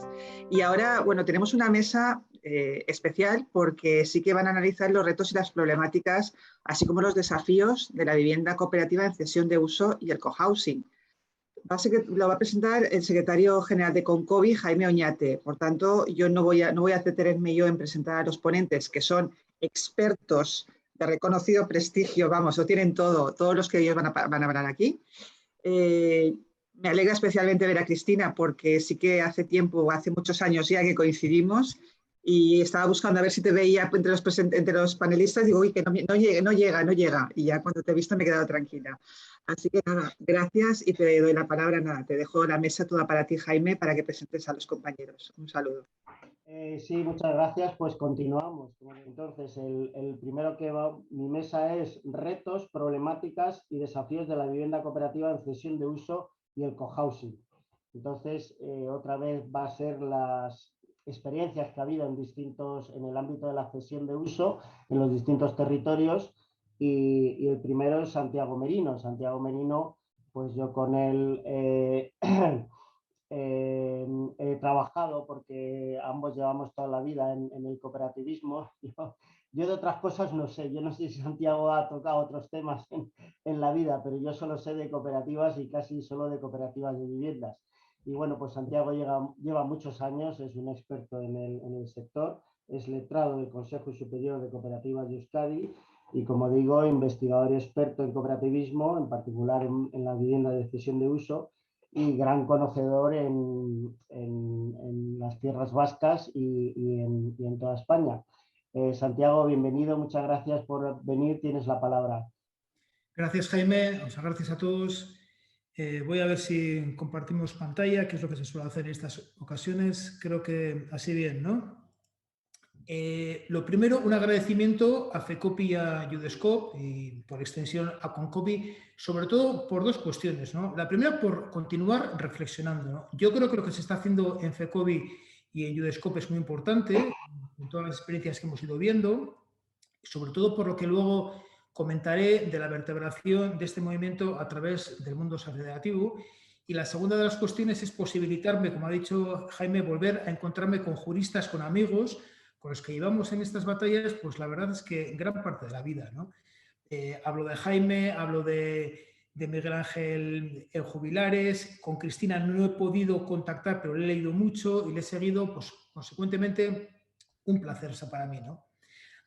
tardes. Y ahora, bueno, tenemos una mesa especial porque sí que van a analizar los retos y las problemáticas, así como los desafíos de la vivienda cooperativa en cesión de uso y el cohousing. Lo va a presentar el secretario general de Concovi, Jaime Oñate. Por tanto, yo no voy a detenerme yo en presentar a los ponentes, que son expertos de reconocido prestigio, vamos, lo tienen todo, todos los que ellos van a hablar aquí. Me alegra especialmente ver a Cristina porque sí que hace tiempo, hace muchos años ya que coincidimos y estaba buscando a ver si te veía entre los panelistas. Digo, uy, que no llega. Y ya cuando te he visto me he quedado tranquila. Así que nada, gracias y te doy la palabra. Nada, te dejo la mesa toda para ti, Jaime, para que presentes a los compañeros. Un saludo. Sí, muchas gracias. Pues continuamos. Entonces, el primero que va, mi mesa es retos, problemáticas y desafíos de la vivienda cooperativa en cesión de uso y el cohousing. Entonces, otra vez va a ser las experiencias que ha habido en el ámbito de la cesión de uso en los distintos territorios y el primero es Santiago Merino. Santiago Merino, pues yo con él he trabajado porque ambos llevamos toda la vida en el cooperativismo. Yo de otras cosas no sé, yo no sé si Santiago ha tocado otros temas en la vida, pero yo solo sé de cooperativas y casi solo de cooperativas de viviendas. Y bueno, pues Santiago lleva muchos años, es un experto en el sector, es letrado del Consejo Superior de Cooperativas de Euskadi y, como digo, investigador y experto en cooperativismo, en particular en la vivienda de cesión de uso, y gran conocedor en las tierras vascas y en toda España. Santiago, bienvenido, muchas gracias por venir, tienes la palabra. Gracias, Jaime, muchas gracias a todos. Voy a ver si compartimos pantalla, que es lo que se suele hacer en estas ocasiones. Creo que así bien, ¿no? Lo primero, un agradecimiento a FECOPI y a Udescope y por extensión a Concovi, sobre todo por dos cuestiones, ¿no? La primera, por continuar reflexionando, ¿no? Yo creo que lo que se está haciendo en FECOPI y en Udescope es muy importante, en todas las experiencias que hemos ido viendo, sobre todo por lo que luego comentaré de la vertebración de este movimiento a través del mundo asociativo. Y la segunda de las cuestiones es posibilitarme, como ha dicho Jaime, volver a encontrarme con juristas, con amigos, con los que llevamos en estas batallas, pues la verdad es que gran parte de la vida, ¿no? Hablo de Jaime, hablo de Miguel Ángel Jubilares, con Cristina no he podido contactar, pero le he leído mucho y le he seguido, pues consecuentemente un placer para mí, ¿no?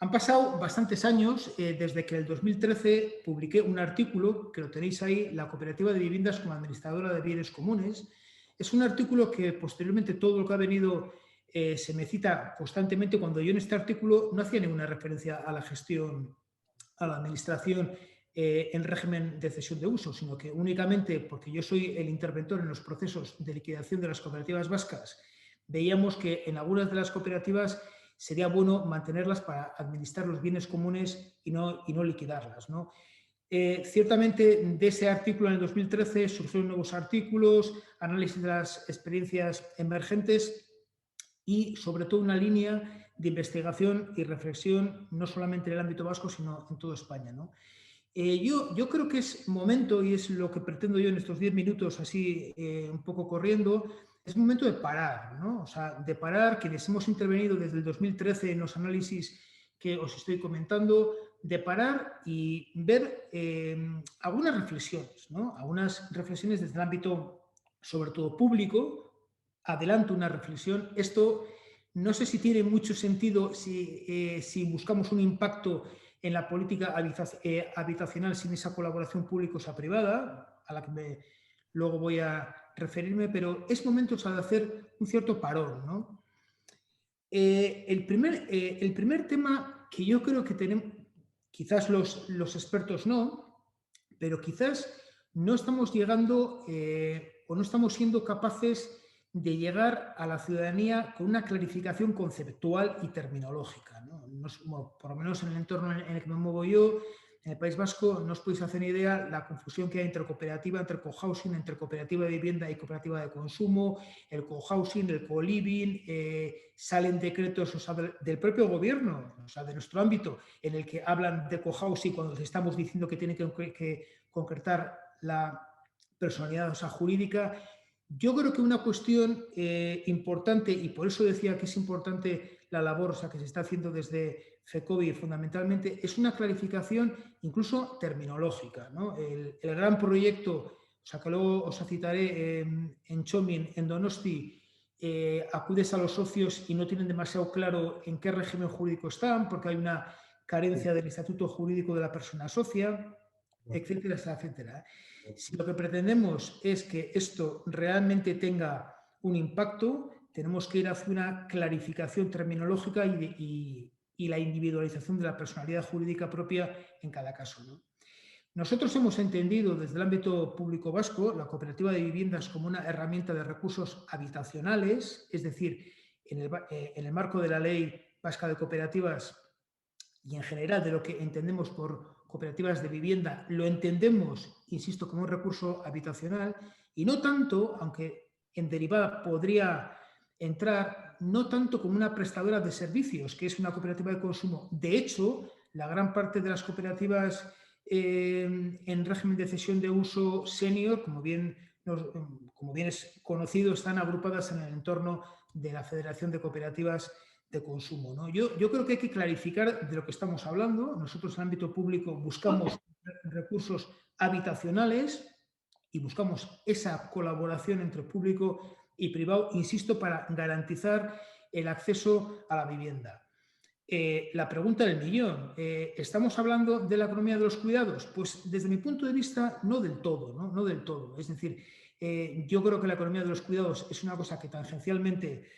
Han pasado bastantes años desde que en el 2013 publiqué un artículo, que lo tenéis ahí, la cooperativa de viviendas como administradora de bienes comunes. Es un artículo que posteriormente todo lo que ha venido se me cita constantemente cuando yo en este artículo no hacía ninguna referencia a la gestión, a la administración en régimen de cesión de uso, sino que únicamente porque yo soy el interventor en los procesos de liquidación de las cooperativas vascas, veíamos que en algunas de las cooperativas sería bueno mantenerlas para administrar los bienes comunes y no liquidarlas, ¿no? Ciertamente de ese artículo en el 2013 surgieron nuevos artículos, análisis de las experiencias emergentes y sobre todo una línea de investigación y reflexión no solamente en el ámbito vasco sino en toda España, ¿no? Yo creo que es momento, y es lo que pretendo yo en estos 10 minutos así un poco corriendo, es momento de parar, ¿no? O sea, de parar, quienes hemos intervenido desde el 2013 en los análisis que os estoy comentando, de parar y ver algunas reflexiones, ¿no? Algunas reflexiones desde el ámbito, sobre todo público. Adelanto una reflexión. Esto no sé si tiene mucho sentido si buscamos un impacto en la política habitacional sin esa colaboración público-privada, a la que luego voy a referirme, pero es momento de hacer un cierto parón, ¿no? El primer tema que yo creo que tenemos, quizás los expertos no, pero quizás no estamos llegando o no estamos siendo capaces de llegar a la ciudadanía con una clarificación conceptual y terminológica, ¿no? Bueno, por lo menos en el entorno en el que me muevo yo, en el País Vasco, no os podéis hacer ni idea la confusión que hay entre cooperativa, entre cohousing, entre cooperativa de vivienda y cooperativa de consumo, el cohousing, el co-living, salen decretos, o sea, del propio gobierno, o sea, de nuestro ámbito, en el que hablan de cohousing cuando les estamos diciendo que tienen que concretar la personalidad, o sea, jurídica. Yo creo que una cuestión importante, y por eso decía que es importante la labor, o sea, que se está haciendo desde FECOBI fundamentalmente, es una clarificación incluso terminológica, ¿no? El gran proyecto, o sea, que luego os citaré en Txomin, en Donosti, acudes a los socios y no tienen demasiado claro en qué régimen jurídico están, porque hay una carencia del estatuto jurídico de la persona socia, etcétera, etcétera. Si lo que pretendemos es que esto realmente tenga un impacto, tenemos que ir hacia una clarificación terminológica y la individualización de la personalidad jurídica propia en cada caso, ¿no? Nosotros hemos entendido desde el ámbito público vasco la cooperativa de viviendas como una herramienta de recursos habitacionales, es decir, en el marco de la Ley Vasca de Cooperativas y en general de lo que entendemos por cooperativas de vivienda, lo entendemos, insisto, como un recurso habitacional y no tanto, aunque en derivada podría entrar, no tanto como una prestadora de servicios, que es una cooperativa de consumo. De hecho, la gran parte de las cooperativas en régimen de cesión de uso senior, como bien es conocido, están agrupadas en el entorno de la Federación de Cooperativas de Consumo, ¿no? Yo creo que hay que clarificar de lo que estamos hablando. Nosotros en el ámbito público buscamos recursos habitacionales y buscamos esa colaboración entre público y privado, insisto, para garantizar el acceso a la vivienda. La pregunta del millón, ¿estamos hablando de la economía de los cuidados? Pues desde mi punto de vista, no del todo, ¿no? No del todo. Es decir, yo creo que la economía de los cuidados es una cosa que tangencialmente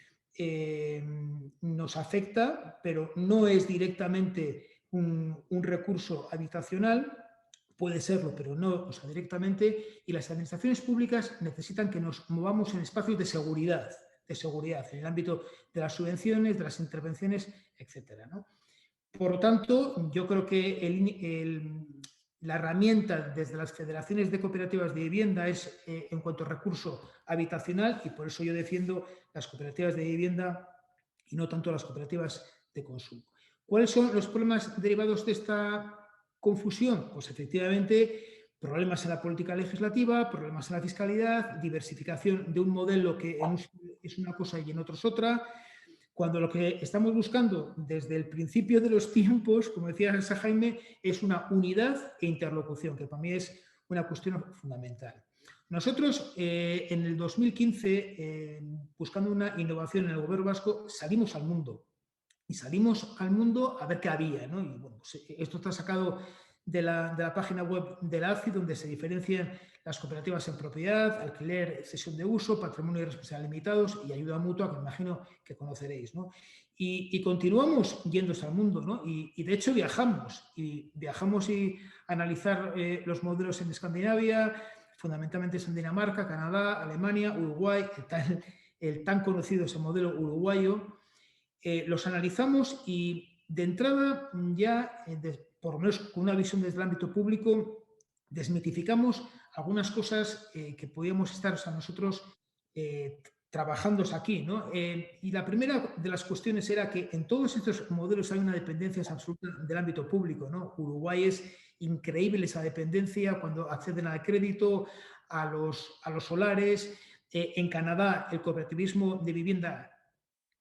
nos afecta, pero no es directamente un recurso habitacional. Puede serlo, pero no, o sea, directamente. Y las administraciones públicas necesitan que nos movamos en espacios de seguridad, en el ámbito de las subvenciones, de las intervenciones, etcétera, ¿no? Por lo tanto, yo creo que la herramienta desde las federaciones de cooperativas de vivienda es en cuanto a recurso habitacional, y por eso yo defiendo las cooperativas de vivienda y no tanto las cooperativas de consumo. ¿Cuáles son los problemas derivados de esta confusión? Pues efectivamente, problemas en la política legislativa, problemas en la fiscalidad, diversificación de un modelo que en un es una cosa y en otro es otra, cuando lo que estamos buscando desde el principio de los tiempos, como decía Jaime, es una unidad e interlocución, que para mí es una cuestión fundamental. Nosotros en el 2015, buscando una innovación en el gobierno vasco, salimos al mundo. Y salimos al mundo a ver qué había, ¿no? Y bueno, pues esto está sacado de la página web de la AFI, donde se diferencian las cooperativas en propiedad, alquiler, cesión de uso, patrimonio y responsabilidad limitados y ayuda mutua, que me imagino que conoceréis, ¿no? Y continuamos yéndose al mundo, ¿no? Y de hecho viajamos y analizar los modelos en Escandinavia, fundamentalmente en Dinamarca, Canadá, Alemania, Uruguay, el tan conocido ese modelo uruguayo. Los analizamos y de entrada ya, por lo menos con una visión desde el ámbito público, desmitificamos algunas cosas que podíamos estar, o sea, nosotros trabajando aquí, ¿no? Y la primera de las cuestiones era que en todos estos modelos hay una dependencia absoluta del ámbito público, ¿no? Uruguay es increíble esa dependencia cuando acceden al crédito, a los solares. En Canadá el cooperativismo de vivienda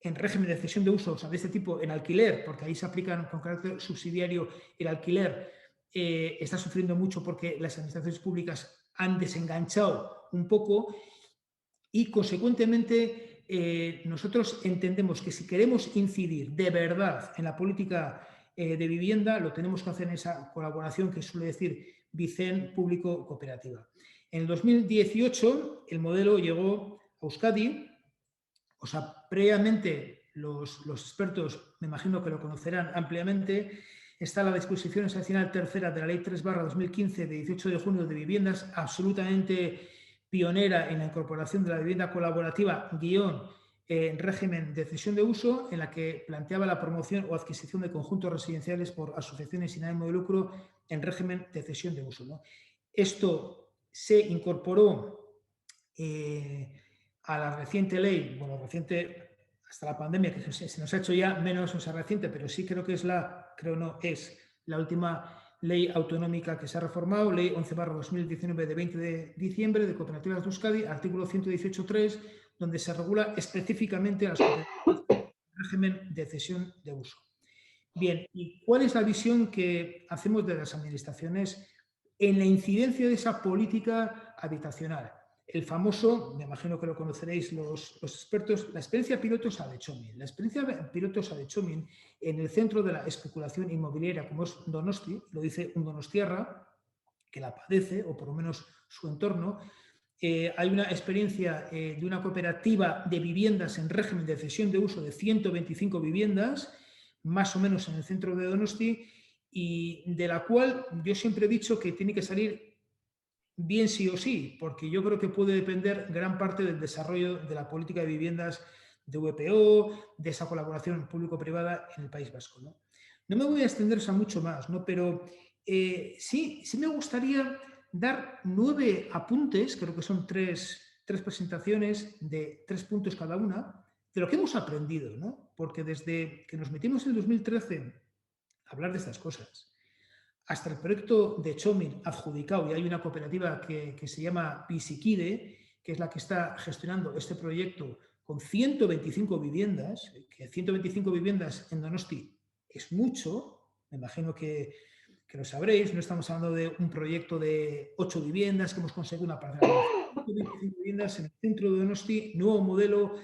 en régimen de cesión de uso, o sea, de este tipo, en alquiler, porque ahí se aplican con carácter subsidiario el alquiler, está sufriendo mucho porque las administraciones públicas han desenganchado un poco y, consecuentemente, nosotros entendemos que si queremos incidir de verdad en la política de vivienda, lo tenemos que hacer en esa colaboración que suele decir Vicen público-cooperativa. En el 2018 el modelo llegó a Euskadi. O sea, previamente los expertos, me imagino que lo conocerán ampliamente, está la disposición excepcional tercera de la Ley 3/2015 de 18 de junio de viviendas, absolutamente pionera en la incorporación de la vivienda colaborativa en régimen de cesión de uso, en la que planteaba la promoción o adquisición de conjuntos residenciales por asociaciones sin ánimo de lucro en régimen de cesión de uso, ¿no? Esto se incorporó a la reciente ley, bueno, reciente hasta la pandemia, que se nos ha hecho ya menos, o sea, reciente, pero sí creo que es la última ley autonómica que se ha reformado, ley 11/2019 de 20 de diciembre de Cooperativas de Euskadi, artículo 118.3, donde se regula específicamente las cooperativas en régimen de cesión de uso. Bien, ¿y cuál es la visión que hacemos de las administraciones en la incidencia de esa política habitacional? El famoso, me imagino que lo conoceréis los expertos, la experiencia pilotosa de Txomin. La experiencia pilotosa de Txomin en el centro de la especulación inmobiliaria, como es Donosti, lo dice un donostiarra que la padece, o por lo menos su entorno. Hay una experiencia de una cooperativa de viviendas en régimen de cesión de uso de 125 viviendas, más o menos en el centro de Donosti, y de la cual yo siempre he dicho que tiene que salir bien sí o sí, porque yo creo que puede depender gran parte del desarrollo de la política de viviendas de VPO, de esa colaboración público-privada en el País Vasco, ¿no? No me voy a extender a mucho más, ¿no? Pero sí me gustaría dar 9 apuntes, creo que son tres presentaciones de 3 puntos cada una, de lo que hemos aprendido, ¿no? Porque desde que nos metimos en 2013 a hablar de estas cosas, hasta el proyecto de Txomin adjudicado, y hay una cooperativa que se llama Bizikide, que es la que está gestionando este proyecto con 125 viviendas, que 125 viviendas en Donosti es mucho, me imagino que lo sabréis, no estamos hablando de un proyecto de 8 viviendas que hemos conseguido una parcela, 125 viviendas en el centro de Donosti, nuevo modelo,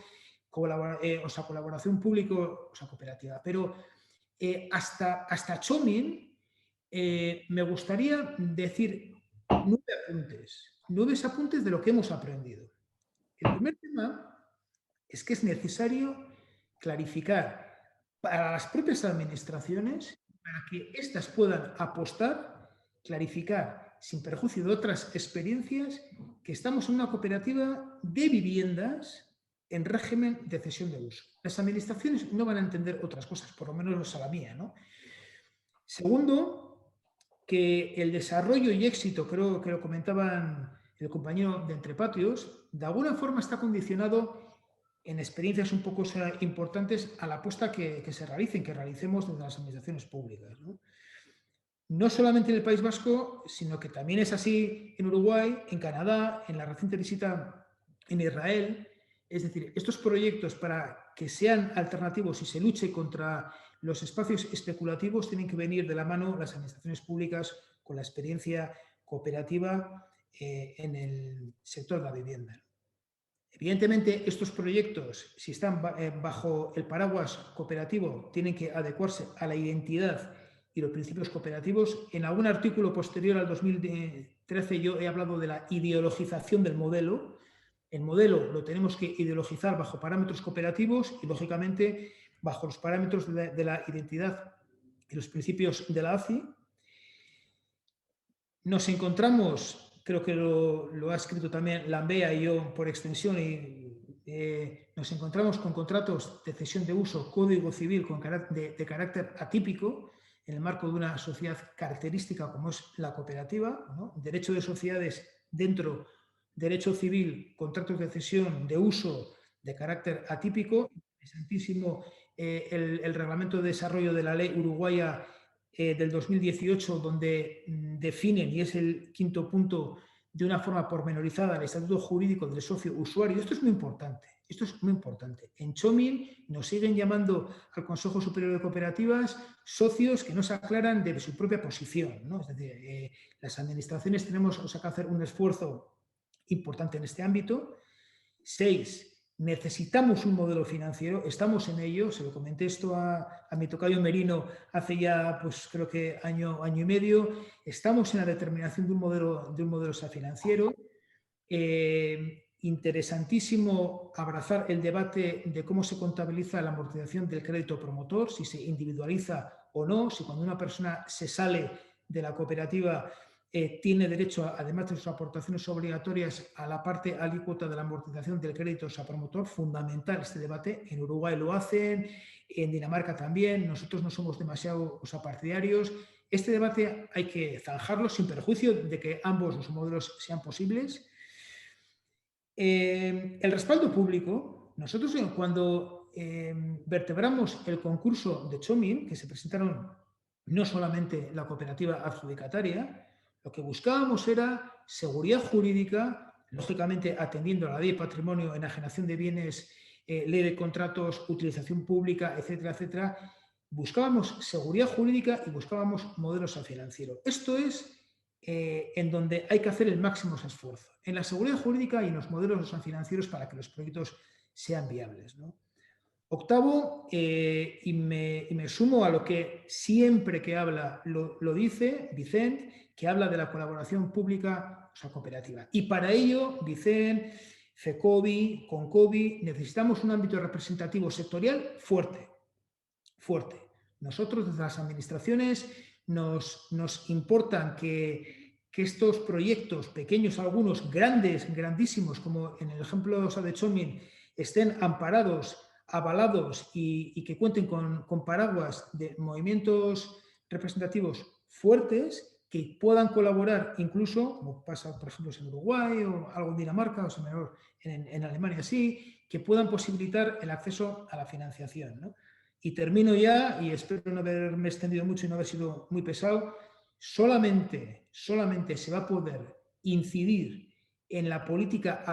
colaboración público, cooperativa. Pero hasta Txomin, me gustaría decir 9 apuntes de lo que hemos aprendido. El primer tema es que es necesario clarificar para las propias administraciones, para que éstas puedan apostar, clarificar, sin perjuicio de otras experiencias, que estamos en una cooperativa de viviendas en régimen de cesión de uso. Las administraciones no van a entender otras cosas, por lo menos a la mía, ¿no? Segundo, que el desarrollo y éxito, creo que lo comentaban el compañero de Entre Patrios, de alguna forma está condicionado en experiencias un poco importantes a la apuesta que realicemos desde las administraciones públicas, ¿no? No solamente en el País Vasco, sino que también es así en Uruguay, en Canadá, en la reciente visita en Israel. Es decir, estos proyectos, para que sean alternativos y se luche contra los espacios especulativos, tienen que venir de la mano las administraciones públicas con la experiencia cooperativa en el sector de la vivienda. Evidentemente, estos proyectos, si están bajo el paraguas cooperativo, tienen que adecuarse a la identidad y los principios cooperativos. En algún artículo posterior al 2013 yo he hablado de la ideologización del modelo. El modelo lo tenemos que ideologizar bajo parámetros cooperativos y, lógicamente, bajo los parámetros de la identidad y los principios de la ACI. Nos encontramos, creo que lo ha escrito también Lambea y yo por extensión, y nos encontramos con contratos de cesión de uso, código civil de carácter atípico, en el marco de una sociedad característica como es la cooperativa, ¿no? Derecho de sociedades dentro, derecho civil, contratos de cesión de uso de carácter atípico. Interesantísimo el reglamento de desarrollo de la ley uruguaya del 2018, donde definen, y es el quinto punto, de una forma pormenorizada el estatuto jurídico del socio usuario. Esto es muy importante. Esto es muy importante. En Txomin nos siguen llamando al Consejo Superior de Cooperativas socios que no se aclaran de su propia posición, ¿no? Es decir, las administraciones tenemos que hacer un esfuerzo importante en este ámbito. 6. Necesitamos un modelo financiero, estamos en ello, se lo comenté esto a mi tocayo Merino hace ya, pues creo que año y medio. Estamos en la determinación de un modelo financiero. Interesantísimo abrazar el debate de cómo se contabiliza la amortización del crédito promotor, si se individualiza o no, si cuando una persona se sale de la cooperativa tiene derecho, además de sus aportaciones obligatorias, a la parte alícuota de la amortización del crédito a promotor. Fundamental este debate. En Uruguay lo hacen, en Dinamarca también. Nosotros no somos demasiado partidarios. Este debate hay que zanjarlo sin perjuicio de que ambos los modelos sean posibles. El respaldo público. Nosotros, cuando vertebramos el concurso de Txomin, que se presentaron no solamente la cooperativa adjudicataria. Lo que buscábamos era seguridad jurídica, lógicamente atendiendo a la ley de patrimonio, enajenación de bienes, ley de contratos, utilización pública, etcétera, etcétera. Buscábamos seguridad jurídica y buscábamos modelos financieros. Esto es en donde hay que hacer el máximo esfuerzo, en la seguridad jurídica y en los modelos financieros para que los proyectos sean viables, ¿no? Octavo, y me sumo a lo que siempre que habla lo dice Vicent, que habla de la colaboración pública, o sea, cooperativa. Y para ello, Vicent, FECOBI, CONCOBI, necesitamos un ámbito representativo sectorial fuerte, fuerte. Nosotros desde las administraciones nos importan que estos proyectos, pequeños algunos, grandes, grandísimos, como en el ejemplo de Chomin, estén amparados, avalados y que cuenten con paraguas de movimientos representativos fuertes que puedan colaborar incluso, como pasa por ejemplo en Uruguay o algo en Dinamarca o menor en Alemania, sí, que puedan posibilitar el acceso a la financiación, ¿no? Y termino ya, y espero no haberme extendido mucho y no haber sido muy pesado, solamente se va a poder incidir en la política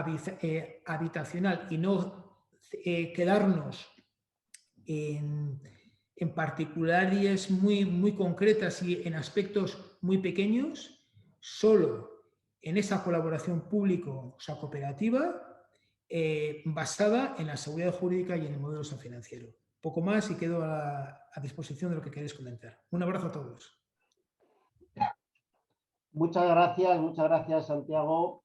habitacional y no quedarnos en particularidades muy concretas y en aspectos muy pequeños, solo en esa colaboración público, o sea, cooperativa, basada en la seguridad jurídica y en el modelo financiero. Poco más y quedo a disposición de lo que queréis comentar. Un abrazo a todos. Muchas gracias Santiago.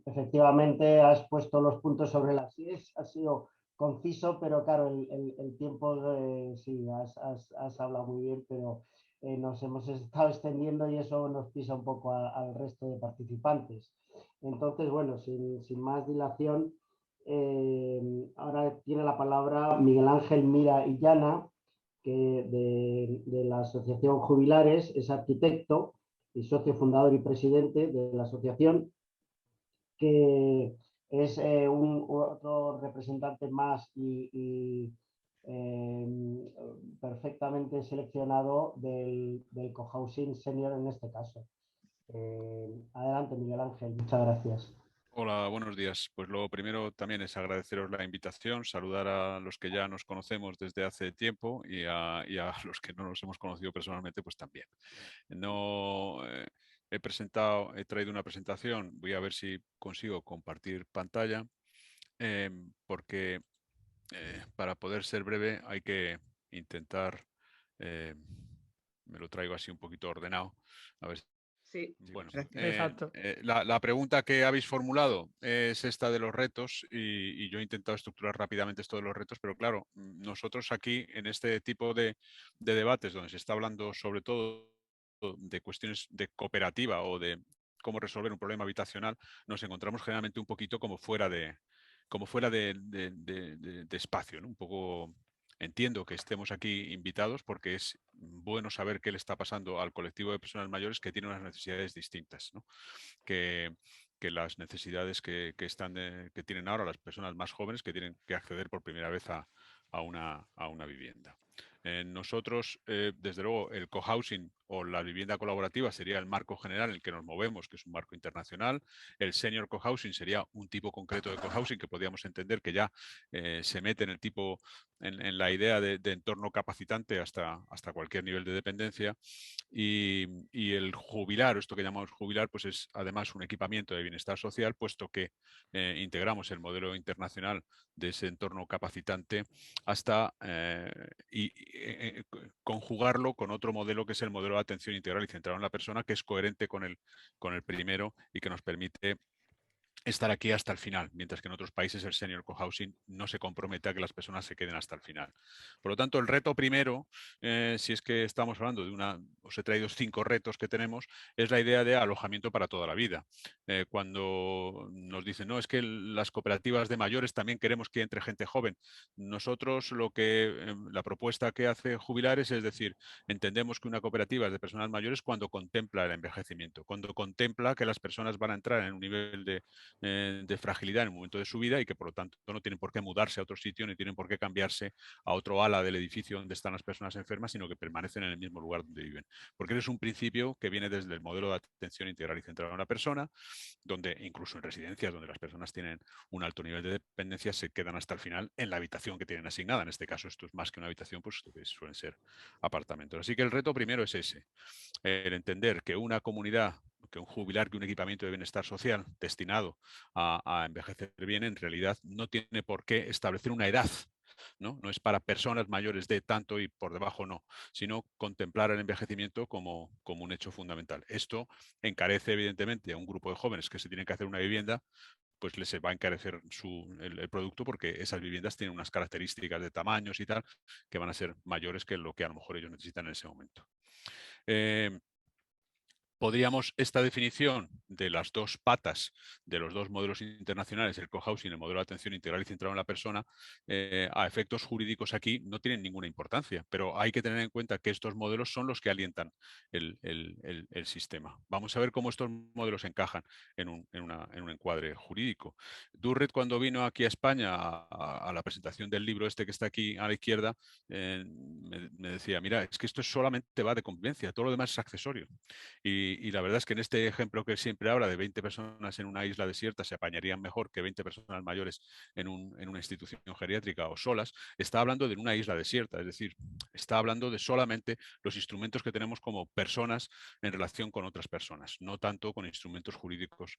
Efectivamente has puesto los puntos sobre las IES, has sido conciso, pero claro, el tiempo, sí, has hablado muy bien, pero nos hemos estado extendiendo y eso nos pisa un poco al resto de participantes. Entonces, bueno, sin más dilación, ahora tiene la palabra Miguel Ángel Mira Illana, que de la Asociación Jubilares, es arquitecto y socio fundador y presidente de la asociación, que es otro representante más y perfectamente seleccionado del cohousing senior en este caso. Adelante, Miguel Ángel, muchas gracias. Hola, buenos días. Pues lo primero también es agradeceros la invitación, saludar a los que ya nos conocemos desde hace tiempo y a los que no nos hemos conocido personalmente, pues también. No he traído una presentación, voy a ver si consigo compartir pantalla, porque para poder ser breve hay que intentar, me lo traigo así un poquito ordenado, a ver. Sí, bueno, exacto. La pregunta que habéis formulado es esta de los retos y yo he intentado estructurar rápidamente esto de los retos, pero claro, nosotros aquí en este tipo de debates donde se está hablando sobre todo de cuestiones de cooperativa o de cómo resolver un problema habitacional, nos encontramos generalmente un poquito como fuera de espacio, ¿no? Un poco. Entiendo que estemos aquí invitados porque es bueno saber qué le está pasando al colectivo de personas mayores que tienen unas necesidades distintas, ¿no? que las necesidades que tienen ahora las personas más jóvenes que tienen que acceder por primera vez a una vivienda. Nosotros, desde luego, el cohousing o la vivienda colaborativa sería el marco general en el que nos movemos, que es un marco internacional. El senior cohousing sería un tipo concreto de cohousing que podríamos entender que ya se mete en el tipo, en la idea de entorno capacitante hasta cualquier nivel de dependencia. Y el jubilar, esto que llamamos jubilar, pues es además un equipamiento de bienestar social, puesto que integramos el modelo internacional de ese entorno capacitante hasta conjugarlo con otro modelo que es el modelo de atención integral y centrado en la persona, que es coherente con el primero y que nos permite estar aquí hasta el final, mientras que en otros países el senior cohousing no se compromete a que las personas se queden hasta el final. Por lo tanto, el reto primero, si es que estamos hablando de os he traído 5 retos que tenemos, es la idea de alojamiento para toda la vida. Cuando nos dicen, no, es que las cooperativas de mayores también queremos que entre gente joven. Nosotros la propuesta que hace Jubilares es decir, entendemos que una cooperativa es de personas mayores cuando contempla el envejecimiento, cuando contempla que las personas van a entrar en un nivel de de fragilidad en el momento de su vida y que por lo tanto no tienen por qué mudarse a otro sitio ni tienen por qué cambiarse a otro ala del edificio donde están las personas enfermas, sino que permanecen en el mismo lugar donde viven. Porque ese es un principio que viene desde el modelo de atención integral y centrada en la persona, donde incluso en residencias donde las personas tienen un alto nivel de dependencia se quedan hasta el final en la habitación que tienen asignada. En este caso esto es más que una habitación, pues suelen ser apartamentos. Así que el reto primero es ese, el entender que una comunidad, que un jubilar, que un equipamiento de bienestar social destinado a envejecer bien, en realidad no tiene por qué establecer una edad. ¿no? No es para personas mayores de tanto y por debajo no, sino contemplar el envejecimiento como un hecho fundamental. Esto encarece evidentemente a un grupo de jóvenes que se tienen que hacer una vivienda, pues les va a encarecer el producto porque esas viviendas tienen unas características de tamaños y tal que van a ser mayores que lo que a lo mejor ellos necesitan en ese momento. Podríamos esta definición de las dos patas de los dos modelos internacionales, el cohousing y el modelo de atención integral y centrado en la persona, a efectos jurídicos aquí no tienen ninguna importancia, pero hay que tener en cuenta que estos modelos son los que alientan el sistema. Vamos a ver cómo estos modelos encajan en un encuadre jurídico. Durret, cuando vino aquí a España a la presentación del libro este que está aquí a la izquierda, me decía, mira, es que esto solamente va de convivencia, todo lo demás es accesorio. Y la verdad es que en este ejemplo que siempre habla de 20 personas en una isla desierta se apañarían mejor que 20 personas mayores en una institución geriátrica o solas, está hablando de una isla desierta, es decir, está hablando de solamente los instrumentos que tenemos como personas en relación con otras personas, no tanto con instrumentos jurídicos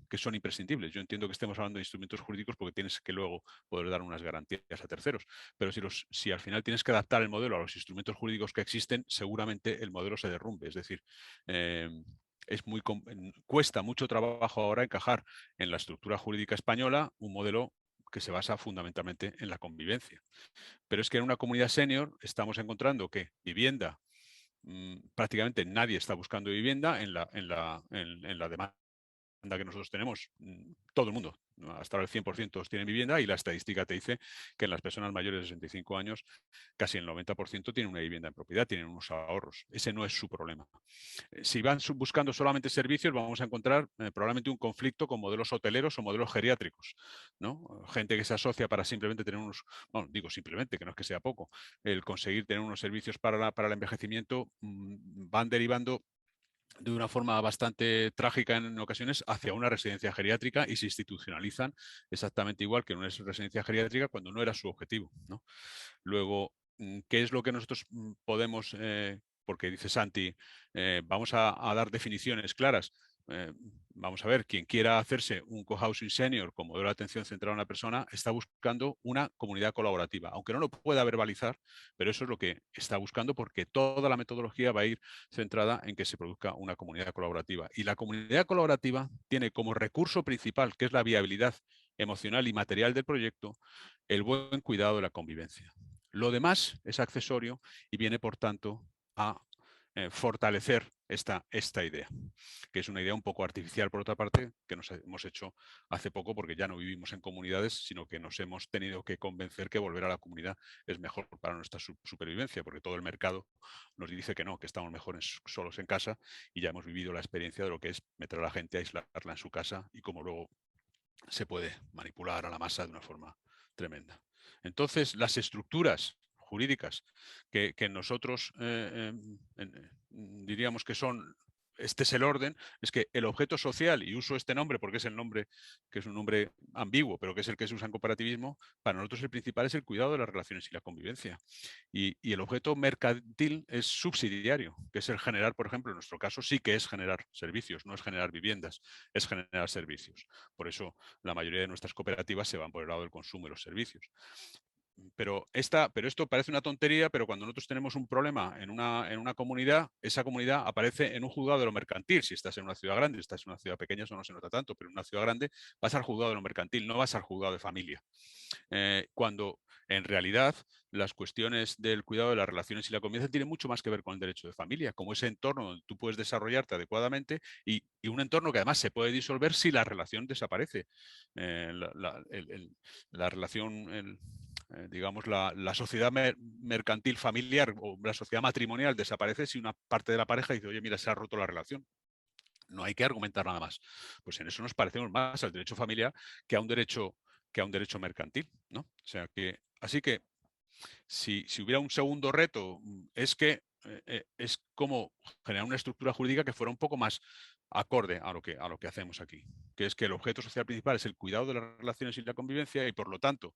que son imprescindibles. Yo entiendo que estemos hablando de instrumentos jurídicos porque tienes que luego poder dar unas garantías a terceros, pero si al final tienes que adaptar el modelo a los instrumentos jurídicos que existen, seguramente el modelo se derrumbe. Es decir, cuesta mucho trabajo ahora encajar en la estructura jurídica española un modelo que se basa fundamentalmente en la convivencia. Pero es que en una comunidad senior estamos encontrando que vivienda, prácticamente nadie está buscando vivienda en la demanda que nosotros tenemos, todo el mundo, hasta ahora el 100% tienen vivienda y la estadística te dice que en las personas mayores de 65 años casi el 90% tienen una vivienda en propiedad, tienen unos ahorros. Ese no es su problema. Si van buscando solamente servicios, vamos a encontrar probablemente un conflicto con modelos hoteleros o modelos geriátricos, ¿no? Gente que se asocia para simplemente tener unos, bueno, digo simplemente, que no es que sea poco, el conseguir tener unos servicios para el envejecimiento, van derivando de una forma bastante trágica en ocasiones hacia una residencia geriátrica y se institucionalizan exactamente igual que en una residencia geriátrica cuando no era su objetivo, ¿no? Luego, ¿qué es lo que nosotros podemos, porque dice Santi, vamos a dar definiciones claras? Vamos a ver, quien quiera hacerse un cohousing senior con modelo de atención centrada en la persona está buscando una comunidad colaborativa, aunque no lo pueda verbalizar, pero eso es lo que está buscando porque toda la metodología va a ir centrada en que se produzca una comunidad colaborativa. Y la comunidad colaborativa tiene como recurso principal, que es la viabilidad emocional y material del proyecto, el buen cuidado de la convivencia. Lo demás es accesorio y viene, por tanto, a fortalecer esta idea, que es una idea un poco artificial, por otra parte, que nos hemos hecho hace poco porque ya no vivimos en comunidades, sino que nos hemos tenido que convencer que volver a la comunidad es mejor para nuestra supervivencia, porque todo el mercado nos dice que no, que estamos mejor solos en casa y ya hemos vivido la experiencia de lo que es meter a la gente, aislarla en su casa y cómo luego se puede manipular a la masa de una forma tremenda. Entonces, las estructuras jurídicas que nosotros diríamos que son, este es el orden, es que el objeto social, y uso este nombre porque es el nombre, que es un nombre ambiguo, pero que es el que se usa en cooperativismo, para nosotros el principal es el cuidado de las relaciones y la convivencia. Y el objeto mercantil es subsidiario, que es el generar, por ejemplo, en nuestro caso sí que es generar servicios, no es generar viviendas, es generar servicios. Por eso la mayoría de nuestras cooperativas se van por el lado del consumo y los servicios. Pero esto parece una tontería, pero cuando nosotros tenemos un problema en una comunidad, esa comunidad aparece en un juzgado de lo mercantil. Si estás en una ciudad grande, estás en una ciudad pequeña, eso no se nota tanto, pero en una ciudad grande vas al juzgado de lo mercantil, no vas al juzgado de familia. Cuando en realidad las cuestiones del cuidado de las relaciones y la convivencia tienen mucho más que ver con el derecho de familia, como ese entorno donde tú puedes desarrollarte adecuadamente y un entorno que además se puede disolver si la relación desaparece. La relación, digamos, la sociedad mercantil familiar o la sociedad matrimonial desaparece si una parte de la pareja dice, oye, mira, se ha roto la relación. No hay que argumentar nada más. Pues en eso nos parecemos más al derecho familiar que a un derecho mercantil, ¿no? O sea que, así que si hubiera un segundo reto, es que es como generar una estructura jurídica que fuera un poco más acorde a lo que hacemos aquí, que es que el objeto social principal es el cuidado de las relaciones y la convivencia y por lo tanto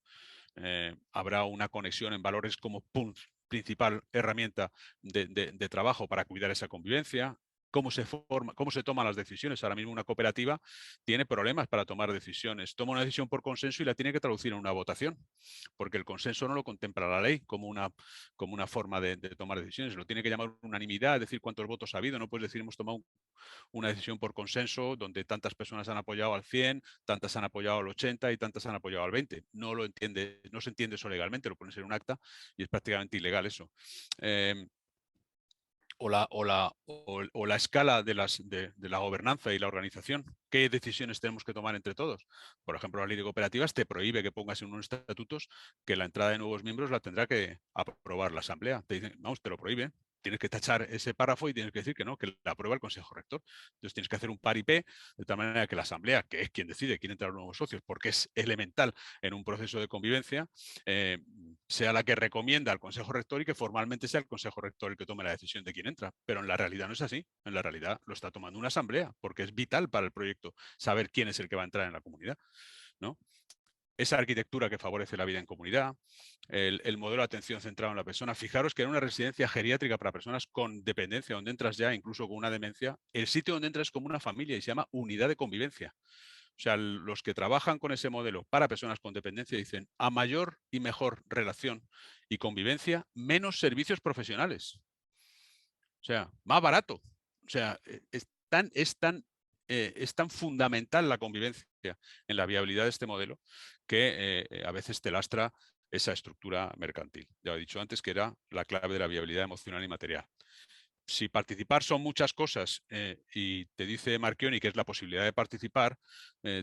habrá una conexión en valores como principal herramienta de trabajo para cuidar esa convivencia. Cómo se toman las decisiones. Ahora mismo una cooperativa tiene problemas para tomar decisiones. Toma una decisión por consenso y la tiene que traducir en una votación, porque el consenso no lo contempla la ley como una forma de tomar decisiones. Lo tiene que llamar unanimidad, decir cuántos votos ha habido. No puedes decir hemos tomado una decisión por consenso donde tantas personas han apoyado al 100, tantas han apoyado al 80 y tantas han apoyado al 20. No se entiende eso legalmente, lo pones en un acta y es prácticamente ilegal eso. O la escala de la gobernanza y la organización. ¿Qué decisiones tenemos que tomar entre todos? Por ejemplo, la ley de cooperativas te prohíbe que pongas en unos estatutos que la entrada de nuevos miembros la tendrá que aprobar la asamblea. Te dicen, vamos, te lo prohíbe. Tienes que tachar ese párrafo y tienes que decir que no, que la aprueba el Consejo Rector. Entonces tienes que hacer un paripé de tal manera que la asamblea, que es quien decide quién entra a los nuevos socios, porque es elemental en un proceso de convivencia, sea la que recomienda al Consejo Rector y que formalmente sea el Consejo Rector el que tome la decisión de quién entra. Pero en la realidad no es así. En la realidad lo está tomando una asamblea, porque es vital para el proyecto saber quién es el que va a entrar en la comunidad, ¿no? Esa arquitectura que favorece la vida en comunidad, el modelo de atención centrado en la persona. Fijaros que en una residencia geriátrica para personas con dependencia, donde entras ya incluso con una demencia, el sitio donde entras es como una familia y se llama unidad de convivencia. O sea, los que trabajan con ese modelo para personas con dependencia dicen, a mayor y mejor relación y convivencia, menos servicios profesionales. O sea, más barato. O sea, es tan fundamental la convivencia en la viabilidad de este modelo que a veces te lastra esa estructura mercantil. Ya he dicho antes que era la clave de la viabilidad emocional y material. Si participar son muchas cosas y te dice Marchionni que es la posibilidad de participar,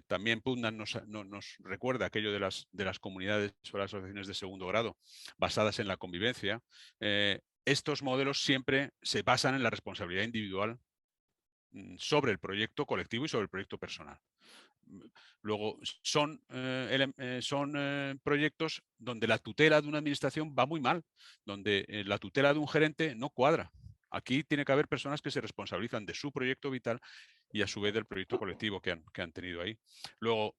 también Putnam nos recuerda aquello de las comunidades o las asociaciones de segundo grado basadas en la convivencia. Estos modelos siempre se basan en la responsabilidad individual sobre el proyecto colectivo y sobre el proyecto personal. Luego, son proyectos donde la tutela de una administración va muy mal, donde la tutela de un gerente no cuadra. Aquí tiene que haber personas que se responsabilizan de su proyecto vital y a su vez del proyecto colectivo que han tenido ahí. Luego,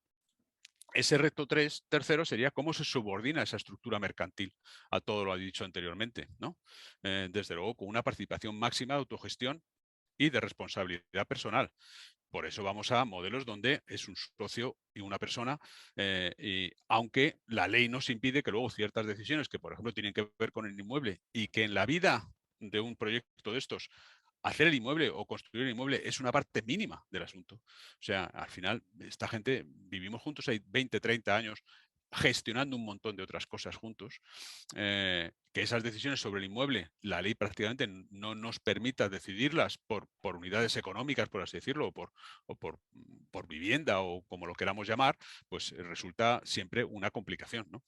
ese reto tercero sería cómo se subordina esa estructura mercantil a todo lo dicho anteriormente, ¿no? Desde luego, con una participación máxima de autogestión y de responsabilidad personal. Por eso vamos a modelos donde es un socio y una persona, y aunque la ley nos impide que luego ciertas decisiones que, por ejemplo, tienen que ver con el inmueble y que en la vida de un proyecto de estos, hacer el inmueble o construir el inmueble es una parte mínima del asunto. O sea, al final, esta gente, vivimos juntos hay 20, 30 años, gestionando un montón de otras cosas juntos, que esas decisiones sobre el inmueble, la ley prácticamente no nos permita decidirlas por unidades económicas, por así decirlo, o por vivienda o como lo queramos llamar, pues resulta siempre una complicación, ¿no?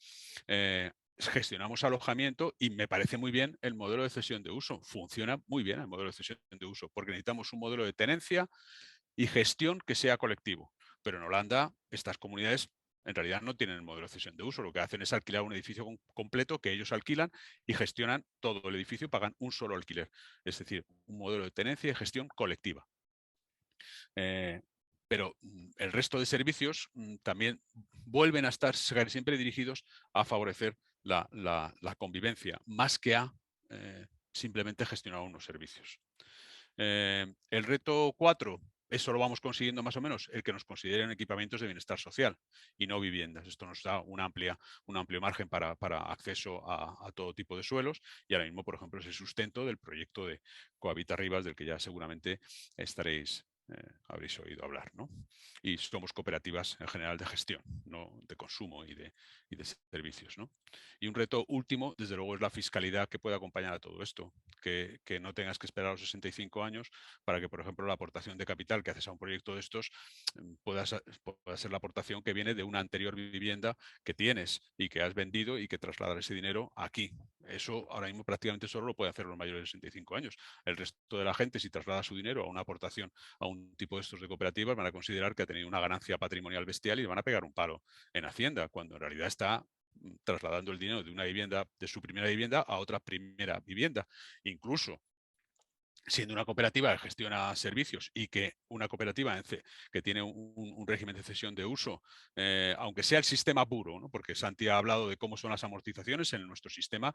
Gestionamos alojamiento y me parece muy bien el modelo de cesión de uso. Funciona muy bien el modelo de cesión de uso porque necesitamos un modelo de tenencia y gestión que sea colectivo. Pero en Holanda estas comunidades en realidad no tienen el modelo de cesión de uso. Lo que hacen es alquilar un edificio completo que ellos alquilan y gestionan todo el edificio y pagan un solo alquiler. Es decir, un modelo de tenencia y gestión colectiva. Pero el resto de servicios también vuelven a estar siempre dirigidos a favorecer la convivencia, más que a simplemente gestionar unos servicios. El reto 4, eso lo vamos consiguiendo más o menos, el que nos consideren equipamientos de bienestar social y no viviendas. Esto nos da un amplio margen para acceso a todo tipo de suelos y ahora mismo, por ejemplo, es el sustento del proyecto de Cohabita Rivas, del que ya seguramente habréis oído hablar, ¿no? Y somos cooperativas en general de gestión, no de consumo y de servicios, ¿no? Y un reto último, desde luego, es la fiscalidad que puede acompañar a todo esto, que no tengas que esperar a los 65 años para que, por ejemplo, la aportación de capital que haces a un proyecto de estos pueda ser la aportación que viene de una anterior vivienda que tienes y que has vendido y que trasladar ese dinero aquí. Eso ahora mismo prácticamente solo lo puede hacer los mayores de 65 años. El resto de la gente, si traslada su dinero a una aportación a un un tipo de estos de cooperativas van a considerar que ha tenido una ganancia patrimonial bestial y le van a pegar un palo en Hacienda, cuando en realidad está trasladando el dinero de una vivienda, de su primera vivienda, a otra primera vivienda. Incluso siendo una cooperativa que gestiona servicios y que una cooperativa que tiene un régimen de cesión de uso, aunque sea el sistema puro, ¿no? Porque Santi ha hablado de cómo son las amortizaciones en nuestro sistema,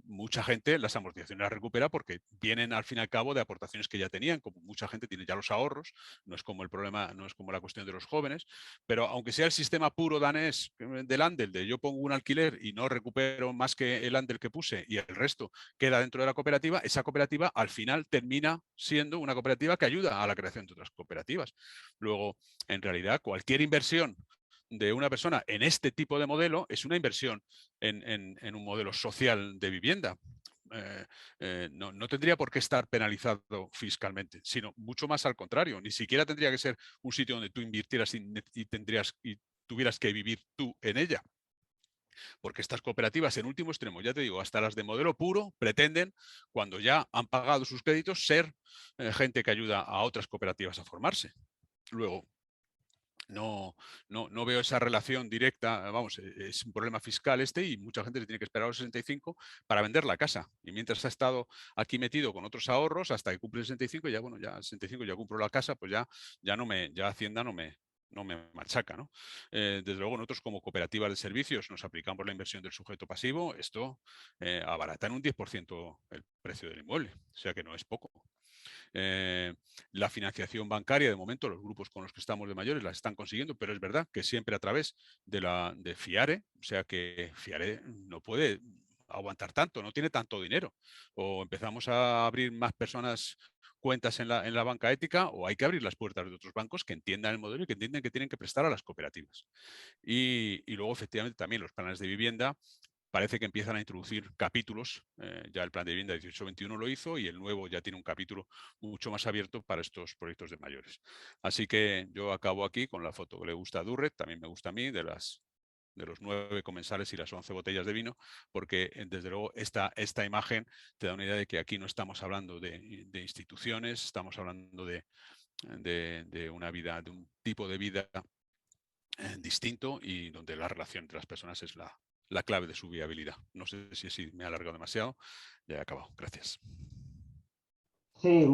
mucha gente las amortizaciones las recupera porque vienen al fin y al cabo de aportaciones que ya tenían, como mucha gente tiene ya los ahorros, no es como el problema, no es como la cuestión de los jóvenes, pero aunque sea el sistema puro danés del Andel, de yo pongo un alquiler y no recupero más que el Andel que puse y el resto queda dentro de la cooperativa, esa cooperativa al final termina siendo una cooperativa que ayuda a la creación de otras cooperativas. Luego, en realidad, cualquier inversión de una persona en este tipo de modelo es una inversión en un modelo social de vivienda. No tendría por qué estar penalizado fiscalmente, sino mucho más al contrario. Ni siquiera tendría que ser un sitio donde tú invirtieras y tuvieras que vivir tú en ella. Porque estas cooperativas, en último extremo, ya te digo, hasta las de modelo puro, pretenden, cuando ya han pagado sus créditos, ser gente que ayuda a otras cooperativas a formarse. Luego, no veo esa relación directa, vamos, es un problema fiscal y mucha gente se tiene que esperar a los 65 para vender la casa. Y mientras ha estado aquí metido con otros ahorros, hasta que cumple el 65, ya bueno, ya 65 ya compro la casa, pues ya Hacienda no me machaca, ¿no? Desde luego nosotros como cooperativas de servicios nos aplicamos la inversión del sujeto pasivo, esto abarata en un 10% el precio del inmueble, o sea que no es poco. La financiación bancaria, de momento, los grupos con los que estamos de mayores las están consiguiendo, pero es verdad que siempre a través de FIARE, o sea que FIARE no puede aguantar tanto, no tiene tanto dinero. O empezamos a abrir más personas cuentas en la banca ética, o hay que abrir las puertas de otros bancos que entiendan el modelo y que entiendan que tienen que prestar a las cooperativas. Y luego, efectivamente, también los planes de vivienda parece que empiezan a introducir capítulos, ya el plan de vivienda 18-21 lo hizo y el nuevo ya tiene un capítulo mucho más abierto para estos proyectos de mayores. Así que yo acabo aquí con la foto que le gusta a Durret, también me gusta a mí, de los 9 comensales y las 11 botellas de vino, porque desde luego esta imagen te da una idea de que aquí no estamos hablando de instituciones, estamos hablando de una vida, de un tipo de vida distinto y donde la relación entre las personas es la clave de su viabilidad. No sé si me he alargado demasiado, ya he acabado. Gracias. Sí,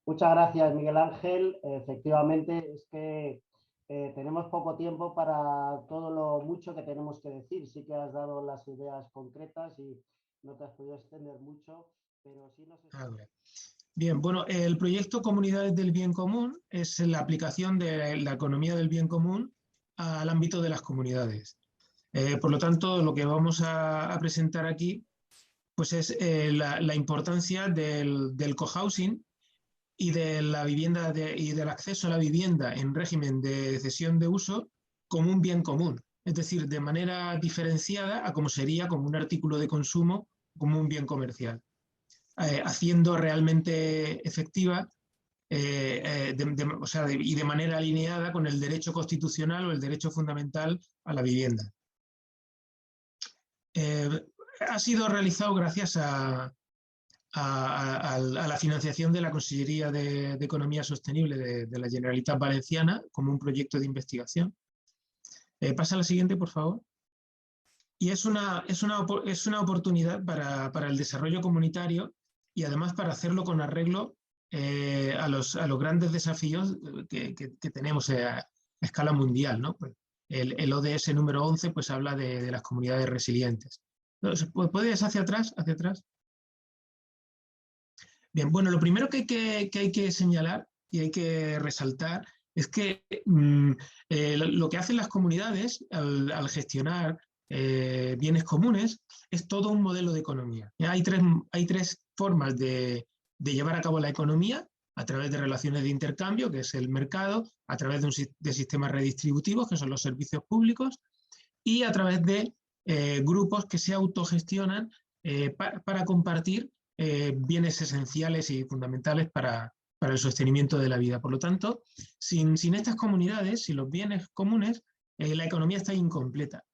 muchas gracias, Miguel Ángel. Efectivamente, es que tenemos poco tiempo para todo lo mucho que tenemos que decir. Sí que has dado las ideas concretas y no te has podido extender mucho, pero sí nos... Bien, bueno, el proyecto Comunidades del Bien Común es la aplicación de la economía del bien común al ámbito de las comunidades. Por lo tanto, lo que vamos a presentar aquí pues es la importancia del cohousing y de la vivienda y del acceso a la vivienda en régimen de cesión de uso como un bien común, es decir, de manera diferenciada a como sería como un artículo de consumo, como un bien comercial, haciendo realmente efectiva y de manera alineada con el derecho constitucional o el derecho fundamental a la vivienda. Ha sido realizado gracias a la financiación de la Consellería de Economía Sostenible de la Generalitat Valenciana como un proyecto de investigación. Pasa a la siguiente, por favor. Y es una oportunidad para el desarrollo comunitario y además para hacerlo con arreglo a los grandes desafíos que tenemos a escala mundial, ¿no? Pues el ODS número 11 pues habla de las comunidades resilientes. ¿Puedes hacia atrás? Hacia atrás. Bien, bueno, lo primero que hay que señalar y hay que resaltar es que lo que hacen las comunidades al gestionar bienes comunes es todo un modelo de economía. Hay tres formas de llevar a cabo la economía: a través de relaciones de intercambio, que es el mercado, a través de sistemas redistributivos, que son los servicios públicos, y a través de grupos que se autogestionan para compartir bienes esenciales y fundamentales para el sostenimiento de la vida. Por lo tanto, sin estas comunidades, sin los bienes comunes, la economía está incompleta.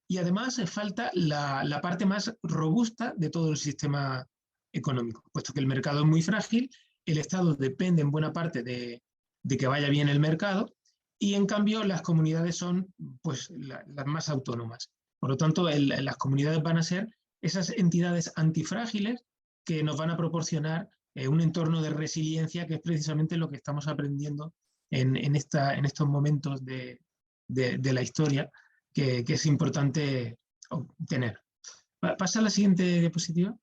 Y además falta la parte más robusta de todo el sistema económico, puesto que el mercado es muy frágil, el Estado depende en buena parte de que vaya bien el mercado, y en cambio las comunidades son pues, las más autónomas. Por lo tanto, las comunidades van a ser esas entidades antifrágiles que nos van a proporcionar un entorno de resiliencia, que es precisamente lo que estamos aprendiendo en estos momentos de la historia, que es importante obtener. Pasa a la siguiente diapositiva.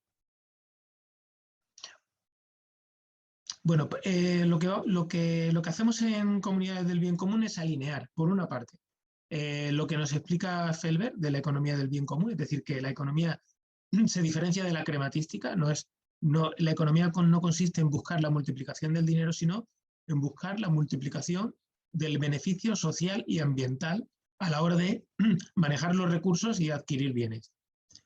Bueno, lo que hacemos en comunidades del bien común es alinear, por una parte, lo que nos explica Felber de la economía del bien común, es decir, que la economía se diferencia de la crematística. La economía no consiste en buscar la multiplicación del dinero, sino en buscar la multiplicación del beneficio social y ambiental a la hora de manejar los recursos y adquirir bienes.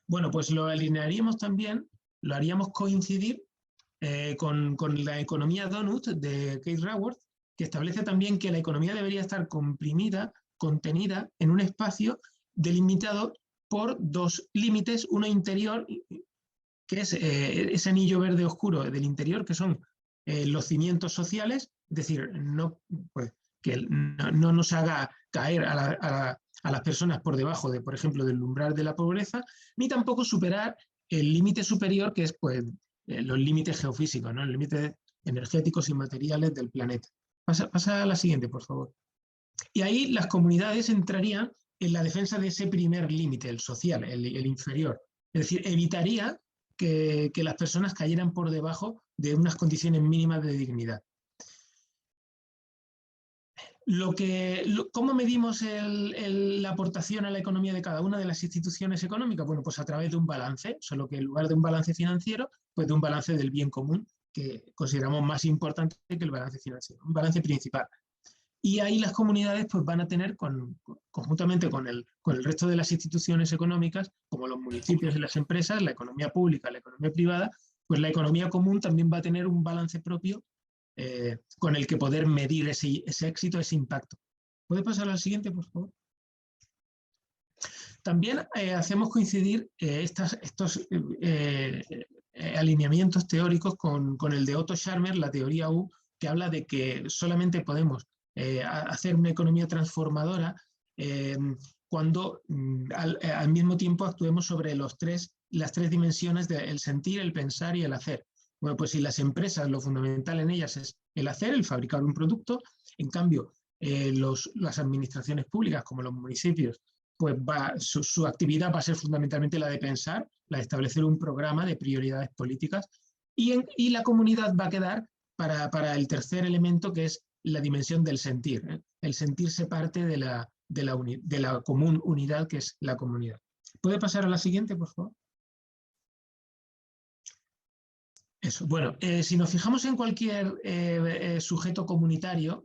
Bueno, pues lo alinearíamos también, lo haríamos coincidir con la economía Donut de Kate Raworth, que establece también que la economía debería estar comprimida, contenida en un espacio delimitado por dos límites, uno interior, que es ese anillo verde oscuro del interior, que son los cimientos sociales, es decir, que no nos haga caer a las personas por debajo de, por ejemplo, del umbral de la pobreza, ni tampoco superar el límite superior, que es pues, los límites geofísicos, ¿no? Los límites energéticos y materiales del planeta. Pasa a la siguiente, por favor. Y ahí las comunidades entrarían en la defensa de ese primer límite, el social, el inferior. Es decir, evitaría que las personas cayeran por debajo de unas condiciones mínimas de dignidad. ¿Cómo medimos la aportación a la economía de cada una de las instituciones económicas? Bueno, pues a través de un balance, solo que en lugar de un balance financiero, pues de un balance del bien común, que consideramos más importante que el balance financiero, un balance principal. Y ahí las comunidades pues, van a tener, conjuntamente con el resto de las instituciones económicas, como los municipios y las empresas, la economía pública, la economía privada, pues la economía común también va a tener un balance propio con el que poder medir ese éxito, ese impacto. ¿Puede pasar al siguiente, por favor? También hacemos coincidir estos alineamientos teóricos con el de Otto Scharmer, la teoría U, que habla de que solamente podemos hacer una economía transformadora cuando al mismo tiempo actuemos sobre las tres dimensiones del sentir, el pensar y el hacer. Bueno, pues si las empresas, lo fundamental en ellas es el hacer, el fabricar un producto, en cambio las administraciones públicas, como los municipios, pues su actividad va a ser fundamentalmente la de pensar, la de establecer un programa de prioridades políticas, y la comunidad va a quedar para el tercer elemento, que es la dimensión del sentir. El sentirse parte de la común unidad que es la comunidad. ¿Puede pasar a la siguiente, por favor? Eso. Bueno, si nos fijamos en cualquier sujeto comunitario,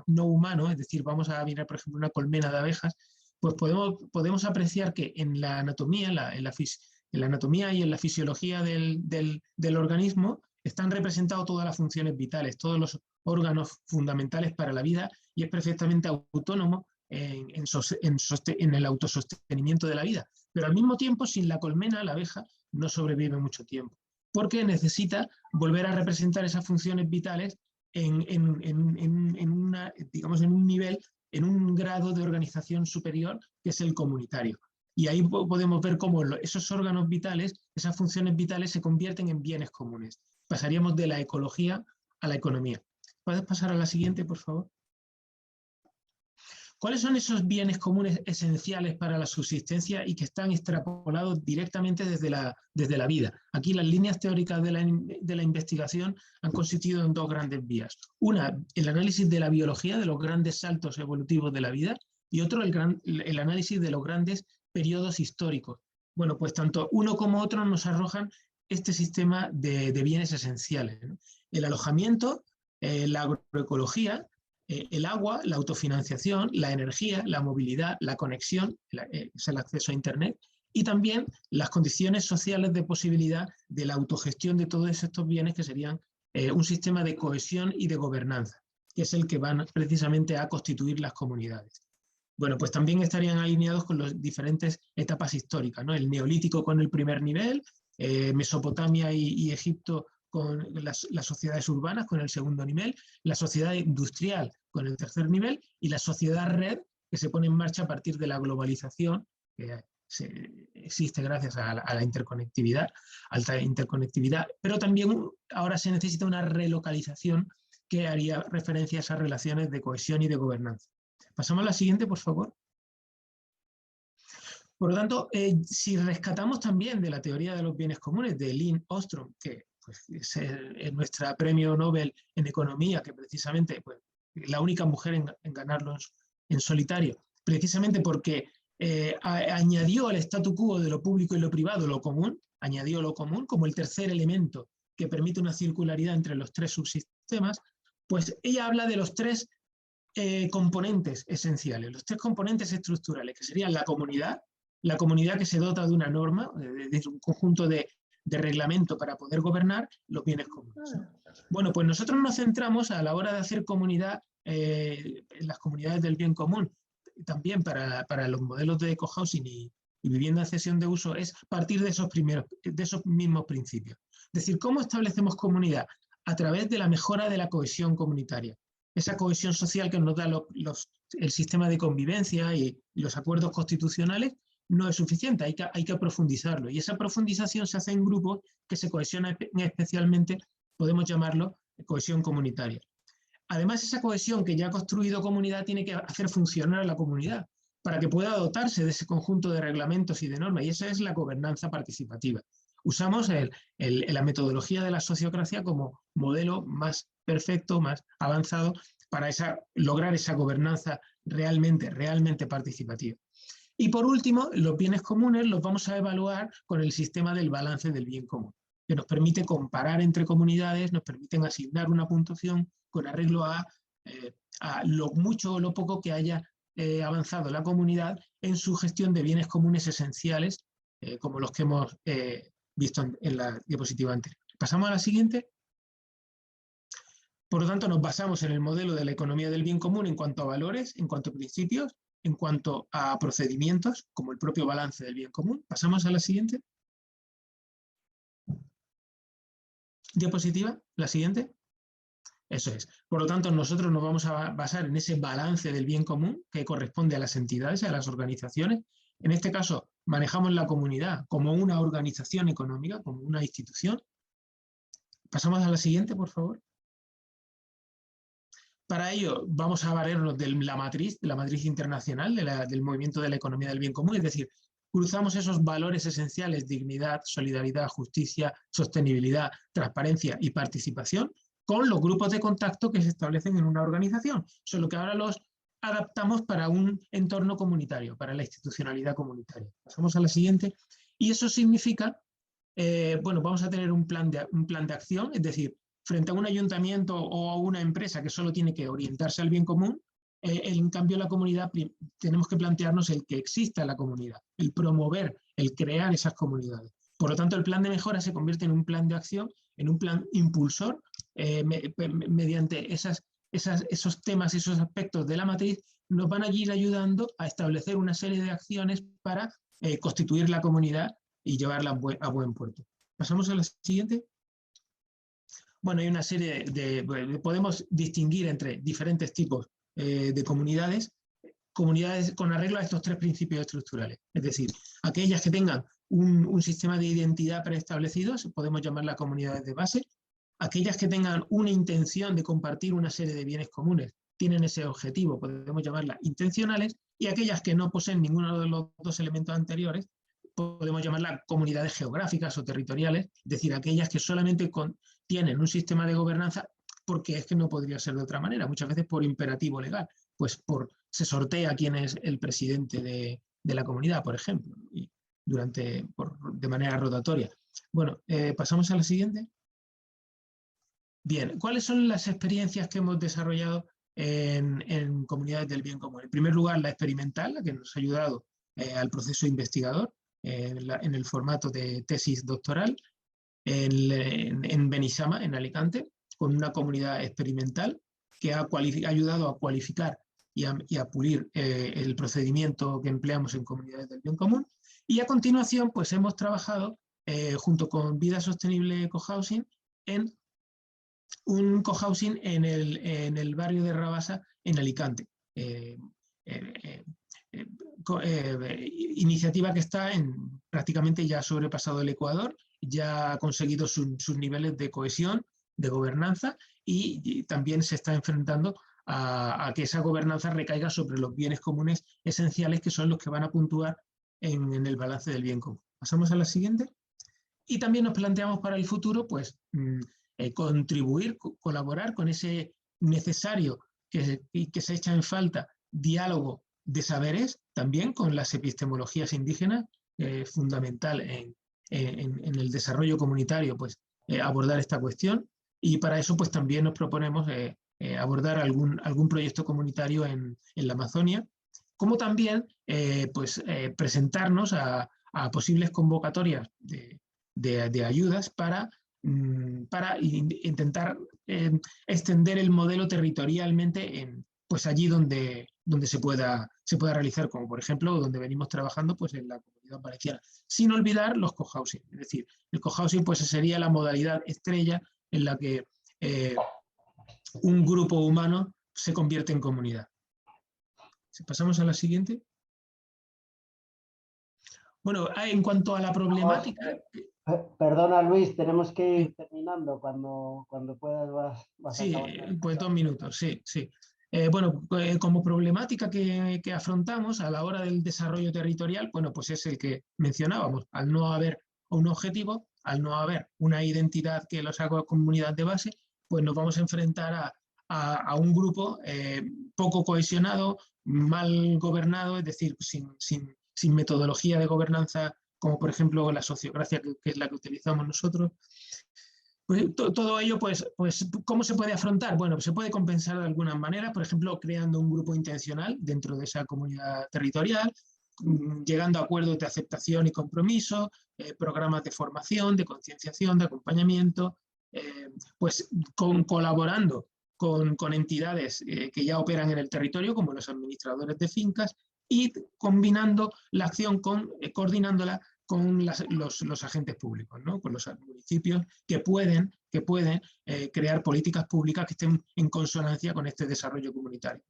no humano, es decir, vamos a mirar, por ejemplo, una colmena de abejas, pues podemos apreciar que en la anatomía, en la anatomía y en la fisiología del organismo están representadas todas las funciones vitales, todos los órganos fundamentales para la vida, y es perfectamente autónomo en el autosostenimiento de la vida. Pero al mismo tiempo, sin la colmena, la abeja no sobrevive mucho tiempo, porque necesita volver a representar esas funciones vitales en un nivel, en un grado de organización superior, que es el comunitario. Y ahí podemos ver cómo esos órganos vitales, esas funciones vitales, se convierten en bienes comunes. Pasaríamos de la ecología a la economía. ¿Puedes pasar a la siguiente, por favor? ¿Cuáles son esos bienes comunes esenciales para la subsistencia y que están extrapolados directamente desde la vida? Aquí las líneas teóricas de la investigación han consistido en dos grandes vías. Una, el análisis de la biología, de los grandes saltos evolutivos de la vida, y otro, el análisis de los grandes periodos históricos. Bueno, pues tanto uno como otro nos arrojan este sistema de bienes esenciales, ¿no? El alojamiento, la agroecología, el agua, la autofinanciación, la energía, la movilidad, la conexión, es el acceso a Internet, y también las condiciones sociales de posibilidad de la autogestión de todos estos bienes, que serían un sistema de cohesión y de gobernanza, que es el que van precisamente a constituir las comunidades. Bueno, pues también estarían alineados con las diferentes etapas históricas, ¿no? El Neolítico con el primer nivel, Mesopotamia y Egipto con las sociedades urbanas con el segundo nivel, la sociedad industrial con el tercer nivel y la sociedad red que se pone en marcha a partir de la globalización que existe gracias a la interconectividad, alta interconectividad, pero también ahora se necesita una relocalización que haría referencia a esas relaciones de cohesión y de gobernanza. Pasamos a la siguiente, por favor. Por lo tanto, si rescatamos también de la teoría de los bienes comunes de Lynn Ostrom, que pues, es nuestra premio Nobel en economía, que precisamente pues, la única mujer en ganarlo en solitario, precisamente porque añadió al statu quo de lo público y lo privado lo común, añadió lo común como el tercer elemento que permite una circularidad entre los tres subsistemas, pues ella habla de los tres componentes esenciales, los tres componentes estructurales, que serían la comunidad que se dota de una norma, de un conjunto de reglamento para poder gobernar los bienes comunes. Bueno, pues nosotros nos centramos a la hora de hacer comunidad, en las comunidades del bien común, también para los modelos de cohousing y vivienda en cesión de uso, es partir de esos mismos principios. Es decir, ¿cómo establecemos comunidad? A través de la mejora de la cohesión comunitaria. Esa cohesión social que nos da el sistema de convivencia y los acuerdos constitucionales no es suficiente, hay que profundizarlo. Y esa profundización se hace en grupos que se cohesionan especialmente, podemos llamarlo cohesión comunitaria. Además, esa cohesión que ya ha construido comunidad tiene que hacer funcionar a la comunidad para que pueda dotarse de ese conjunto de reglamentos y de normas, y esa es la gobernanza participativa. Usamos la metodología de la sociocracia como modelo más perfecto, más avanzado para lograr esa gobernanza realmente participativa. Y por último, los bienes comunes los vamos a evaluar con el sistema del balance del bien común, que nos permite comparar entre comunidades, nos permiten asignar una puntuación con arreglo a lo mucho o lo poco que haya avanzado la comunidad en su gestión de bienes comunes esenciales, como los que hemos visto en la diapositiva anterior. Pasamos a la siguiente. Por lo tanto, nos basamos en el modelo de la economía del bien común en cuanto a valores, en cuanto a principios, en cuanto a procedimientos, como el propio balance del bien común. Pasamos a la siguiente. Diapositiva, la siguiente. Eso es. Por lo tanto, nosotros nos vamos a basar en ese balance del bien común que corresponde a las entidades, a las organizaciones. En este caso, manejamos la comunidad como una organización económica, como una institución. Pasamos a la siguiente, por favor. Para ello, vamos a valernos de la matriz internacional del movimiento de la economía del bien común, es decir, cruzamos esos valores esenciales, dignidad, solidaridad, justicia, sostenibilidad, transparencia y participación, con los grupos de contacto que se establecen en una organización, solo que ahora los adaptamos para un entorno comunitario, para la institucionalidad comunitaria. Pasamos a la siguiente, y eso significa, bueno, vamos a tener un plan de acción, es decir, frente a un ayuntamiento o a una empresa que solo tiene que orientarse al bien común, en cambio la comunidad tenemos que plantearnos el que exista la comunidad, el promover, el crear esas comunidades. Por lo tanto, el plan de mejora se convierte en un plan de acción, en un plan impulsor, mediante esos temas, esos aspectos de la matriz, nos van a ir ayudando a establecer una serie de acciones para constituir la comunidad y llevarla a buen puerto. Pasamos a la siguiente. Bueno, hay una serie podemos distinguir entre diferentes tipos de comunidades con arreglo a estos tres principios estructurales. Es decir, aquellas que tengan un sistema de identidad preestablecido, podemos llamarlas comunidades de base. Aquellas que tengan una intención de compartir una serie de bienes comunes, tienen ese objetivo, podemos llamarlas intencionales. Y aquellas que no poseen ninguno de los dos elementos anteriores, podemos llamarlas comunidades geográficas o territoriales, es decir, aquellas que solamente tienen un sistema de gobernanza porque es que no podría ser de otra manera, muchas veces por imperativo legal, pues se sortea quién es el presidente de la comunidad, por ejemplo, y de manera rotatoria. Bueno, pasamos a la siguiente. Bien, ¿cuáles son las experiencias que hemos desarrollado en comunidades del bien común? En primer lugar, la experimental, la que nos ha ayudado al proceso investigador, en el formato de tesis doctoral, en Benissama, en Alicante, con una comunidad experimental que ha ayudado a cualificar y a pulir el procedimiento que empleamos en comunidades del bien común. Y a continuación, pues hemos trabajado junto con Vida Sostenible Cohousing en un cohousing en el barrio de Rabasa, en Alicante. Iniciativa que está prácticamente ya sobrepasado el Ecuador, ya ha conseguido sus niveles de cohesión, de gobernanza, y también se está enfrentando a que esa gobernanza recaiga sobre los bienes comunes esenciales, que son los que van a puntuar en el balance del bien común. Pasamos a la siguiente. Y también nos planteamos para el futuro, pues, contribuir, colaborar con ese necesario que se echa en falta diálogo de saberes, también con las epistemologías indígenas, fundamental en el desarrollo comunitario, pues, abordar esta cuestión. Y para eso, pues, también nos proponemos abordar algún proyecto comunitario en la Amazonia, como también pues, presentarnos a posibles convocatorias de ayudas para intentar extender el modelo territorialmente pues allí donde se pueda realizar, como por ejemplo donde venimos trabajando, pues en la Comunidad Valenciana, sin olvidar los cohousing. Es decir, el cohousing, pues, sería la modalidad estrella en la que un grupo humano se convierte en comunidad. Si pasamos a la siguiente. Bueno, en cuanto a la problemática... Perdona, Luis, tenemos que ir terminando. Cuando puedas vas sí, acabando. pues 2 minutos, sí, sí. Bueno, como problemática que afrontamos a la hora del desarrollo territorial, bueno, pues es el que mencionábamos. Al no haber un objetivo, al no haber una identidad que los haga comunidad de base, pues nos vamos a enfrentar a un grupo poco cohesionado, mal gobernado, es decir, sin metodología de gobernanza, como por ejemplo la sociocracia, que es la que utilizamos nosotros. Pues, todo ello, pues, ¿cómo se puede afrontar? Bueno, se puede compensar de alguna manera, por ejemplo, creando un grupo intencional dentro de esa comunidad territorial, llegando a acuerdos de aceptación y compromiso, programas de formación, de concienciación, de acompañamiento, pues colaborando con entidades que ya operan en el territorio, como los administradores de fincas, y combinando la acción coordinándola con los agentes públicos, ¿no? Con los municipios que pueden crear políticas públicas que estén en consonancia con este desarrollo comunitario.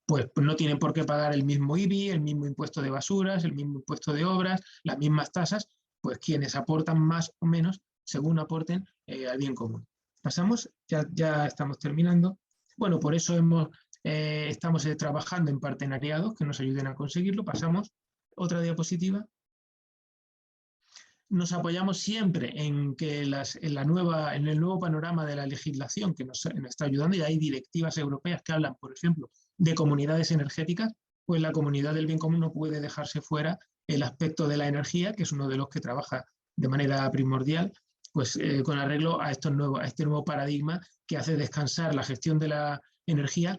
Pues no tienen por qué pagar el mismo IBI, el mismo impuesto de basuras, el mismo impuesto de obras, las mismas tasas, pues quienes aportan más o menos según aporten al bien común. Pasamos, ya estamos terminando. Bueno, por eso estamos trabajando en partenariados que nos ayuden a conseguirlo. Pasamos, otra diapositiva. Nos apoyamos siempre en que en el nuevo panorama de la legislación que nos está ayudando, y hay directivas europeas que hablan, por ejemplo, de comunidades energéticas, pues la comunidad del bien común no puede dejarse fuera el aspecto de la energía, que es uno de los que trabaja de manera primordial, pues con arreglo a este nuevo paradigma que hace descansar la gestión de la energía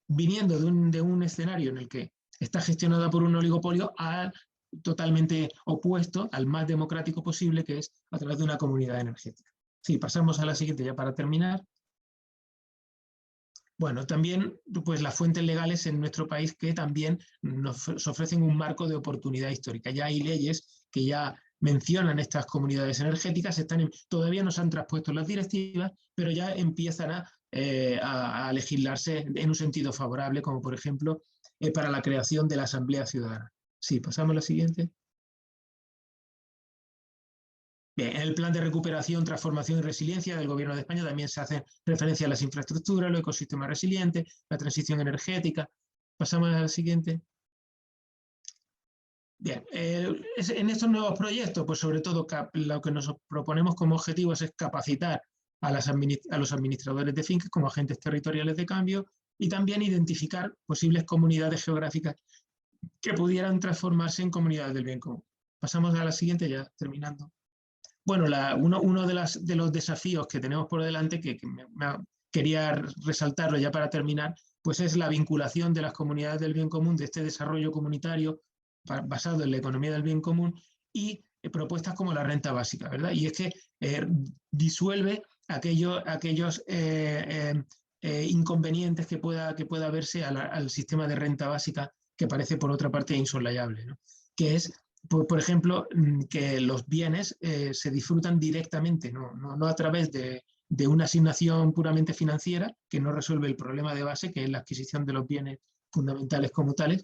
viniendo de un escenario en el que está gestionada por un oligopolio a totalmente opuesto, al más democrático posible, que es a través de una comunidad energética. Sí, pasamos a la siguiente ya para terminar. Bueno, también pues las fuentes legales en nuestro país que también nos ofrecen un marco de oportunidad histórica. Ya hay leyes que ya mencionan estas comunidades energéticas, todavía no se han traspuesto las directivas, pero ya empiezan a legislarse en un sentido favorable, como por ejemplo para la creación de la Asamblea Ciudadana. Sí, pasamos a la siguiente. Bien, en el plan de recuperación, transformación y resiliencia del Gobierno de España también se hace referencia a las infraestructuras, los ecosistemas resilientes, la transición energética. Pasamos a la siguiente. Bien, en estos nuevos proyectos, pues sobre todo lo que nos proponemos como objetivos es capacitar a los administradores de fincas como agentes territoriales de cambio y también identificar posibles comunidades geográficas que pudieran transformarse en comunidades del bien común. Pasamos a la siguiente, ya terminando. Bueno, uno de los desafíos que tenemos por delante, que quería resaltarlo ya para terminar, pues es la vinculación de las comunidades del bien común, de este desarrollo comunitario basado en la economía del bien común y propuestas como la renta básica, ¿verdad? Y es que disuelve aquellos inconvenientes que pueda verse al sistema de renta básica, que parece por otra parte insolayable, ¿no? Que es por ejemplo, que los bienes se disfrutan directamente, no a través de una asignación puramente financiera que no resuelve el problema de base, que es la adquisición de los bienes fundamentales como tales.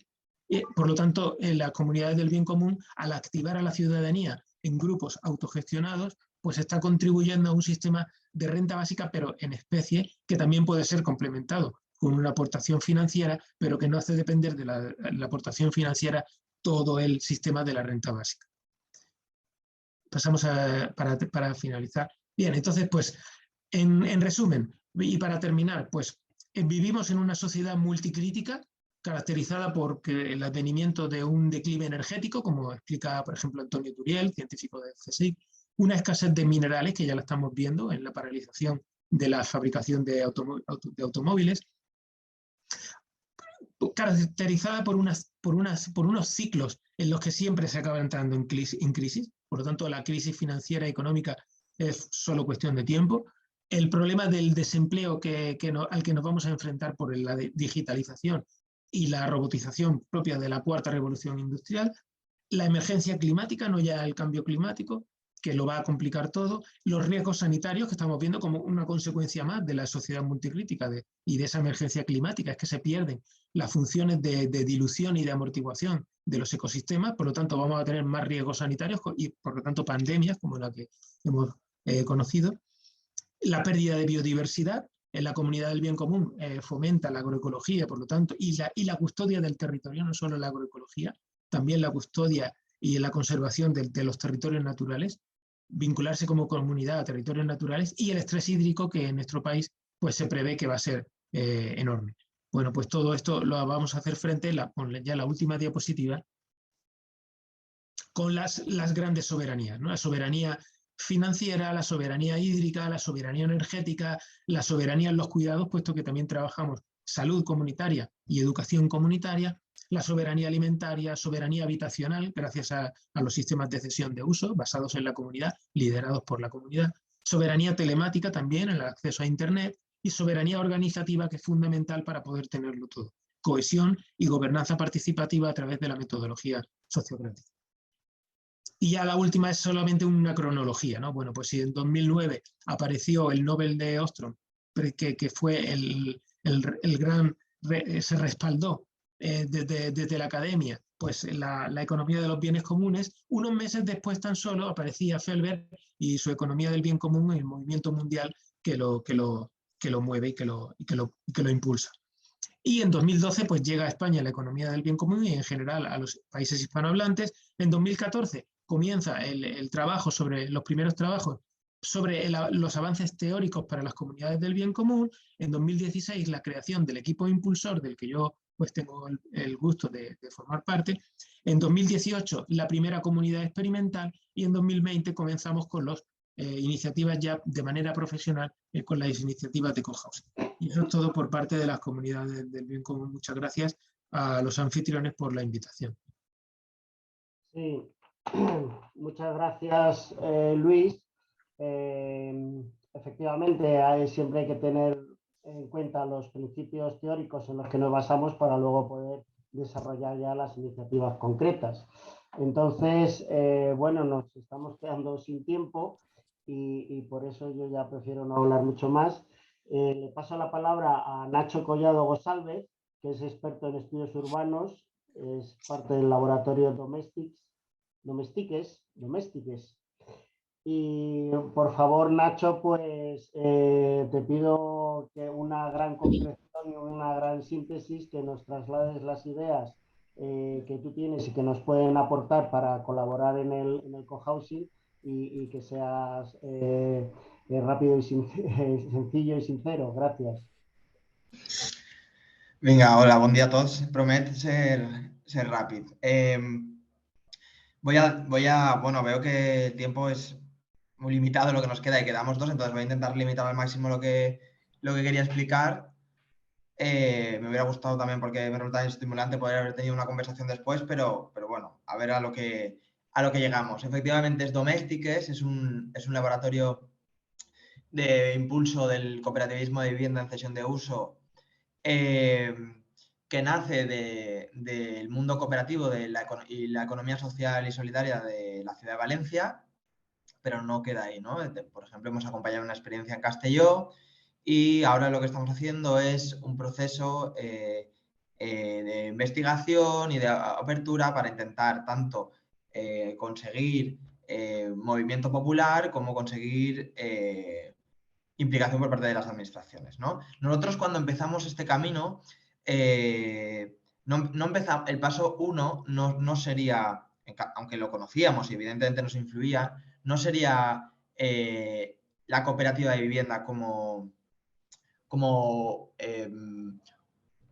Por lo tanto, en las comunidades del bien común, al activar a la ciudadanía en grupos autogestionados, pues está contribuyendo a un sistema de renta básica, pero en especie, que también puede ser complementado con una aportación financiera, pero que no hace depender de la aportación financiera todo el sistema de la renta básica. Pasamos para finalizar. Bien, entonces, pues, en resumen, y para terminar, pues, vivimos en una sociedad multicrítica, caracterizada por el advenimiento de un declive energético, como explica, por ejemplo, Antonio Turiel, científico del CSIC, una escasez de minerales, que ya la estamos viendo en la paralización de la fabricación de automóviles, caracterizada por unos ciclos en los que siempre se acaba entrando en crisis. Por lo tanto, la crisis financiera y económica es solo cuestión de tiempo. El problema del desempleo al que nos vamos a enfrentar por la digitalización y la robotización propia de la cuarta revolución industrial, la emergencia climática, no ya el cambio climático, que lo va a complicar todo, los riesgos sanitarios que estamos viendo como una consecuencia más de la sociedad multicrítica y de esa emergencia climática, es que se pierden las funciones de dilución y de amortiguación de los ecosistemas, por lo tanto vamos a tener más riesgos sanitarios y por lo tanto pandemias como la que hemos conocido. La pérdida de biodiversidad en la comunidad del bien común fomenta la agroecología, por lo tanto, y la custodia del territorio, no solo la agroecología, también la custodia y la conservación de los territorios naturales, vincularse como comunidad a territorios naturales, y el estrés hídrico, que en nuestro país pues se prevé que va a ser enorme. Bueno, pues todo esto lo vamos a hacer frente, con ya la última diapositiva, con las grandes soberanías, ¿no? La soberanía financiera, la soberanía hídrica, la soberanía energética, la soberanía en los cuidados, puesto que también trabajamos salud comunitaria y educación comunitaria, la soberanía alimentaria, soberanía habitacional, gracias a los sistemas de cesión de uso basados en la comunidad, liderados por la comunidad, soberanía telemática también en el acceso a Internet, y soberanía organizativa, que es fundamental para poder tenerlo todo, cohesión y gobernanza participativa a través de la metodología sociocrática. Y ya la última es solamente una cronología, ¿no? Bueno, pues si en 2009 apareció el Nobel de Ostrom, que fue se respaldó desde la academia, pues la economía de los bienes comunes, unos meses después tan solo aparecía Felber y su economía del bien común, el movimiento mundial que lo mueve y que lo impulsa. Y en 2012 pues llega a España la economía del bien común y en general a los países hispanohablantes. En 2014 comienza el trabajo sobre los primeros trabajos sobre los avances teóricos para las comunidades del bien común. En 2016 la creación del equipo impulsor, del que yo pues tengo el gusto de formar parte. En 2018 la primera comunidad experimental, y en 2020 comenzamos con las iniciativas ya de manera profesional, con las iniciativas de cohousing. Y eso es todo por parte de las comunidades del bien común. Muchas gracias a los anfitriones por la invitación. Sí, muchas gracias, Luis. Efectivamente, siempre hay que tener en cuenta los principios teóricos en los que nos basamos para luego poder desarrollar ya las iniciativas concretas. Entonces, bueno, nos estamos quedando sin tiempo y por eso yo ya prefiero no hablar mucho más. Le paso la palabra a Nacho Collado Gosalvez, que es experto en estudios urbanos, es parte del laboratorio Domestiques. Y por favor, Nacho, pues te pido que una gran concreción, una gran síntesis, que nos traslades las ideas que tú tienes y que nos pueden aportar para colaborar en el cohousing, y que seas rápido y sencillo y sincero. Gracias. Vinga, hola, bon dia a tots. Promet ser ràpid. Bueno, veo que el tiempo es muy limitado lo que nos queda y quedamos dos, entonces voy a intentar limitar al máximo lo que quería explicar. Me hubiera gustado también, porque me resulta estimulante poder haber tenido una conversación después, pero bueno, a ver a lo que llegamos. Efectivamente es Domestiques, es un laboratorio de impulso del cooperativismo de vivienda en cesión de uso, que que nace del mundo cooperativo y la economía social y solidaria de la ciudad de Valencia, pero no queda ahí, ¿no? Por ejemplo, hemos acompañado una experiencia en Castelló y ahora lo que estamos haciendo es un proceso de investigación y de apertura para intentar tanto conseguir movimiento popular como conseguir implicación por parte de las administraciones, ¿no? Nosotros cuando empezamos este camino, no empezamos, el paso 1 no sería, aunque lo conocíamos y evidentemente nos influía, no sería la cooperativa de vivienda como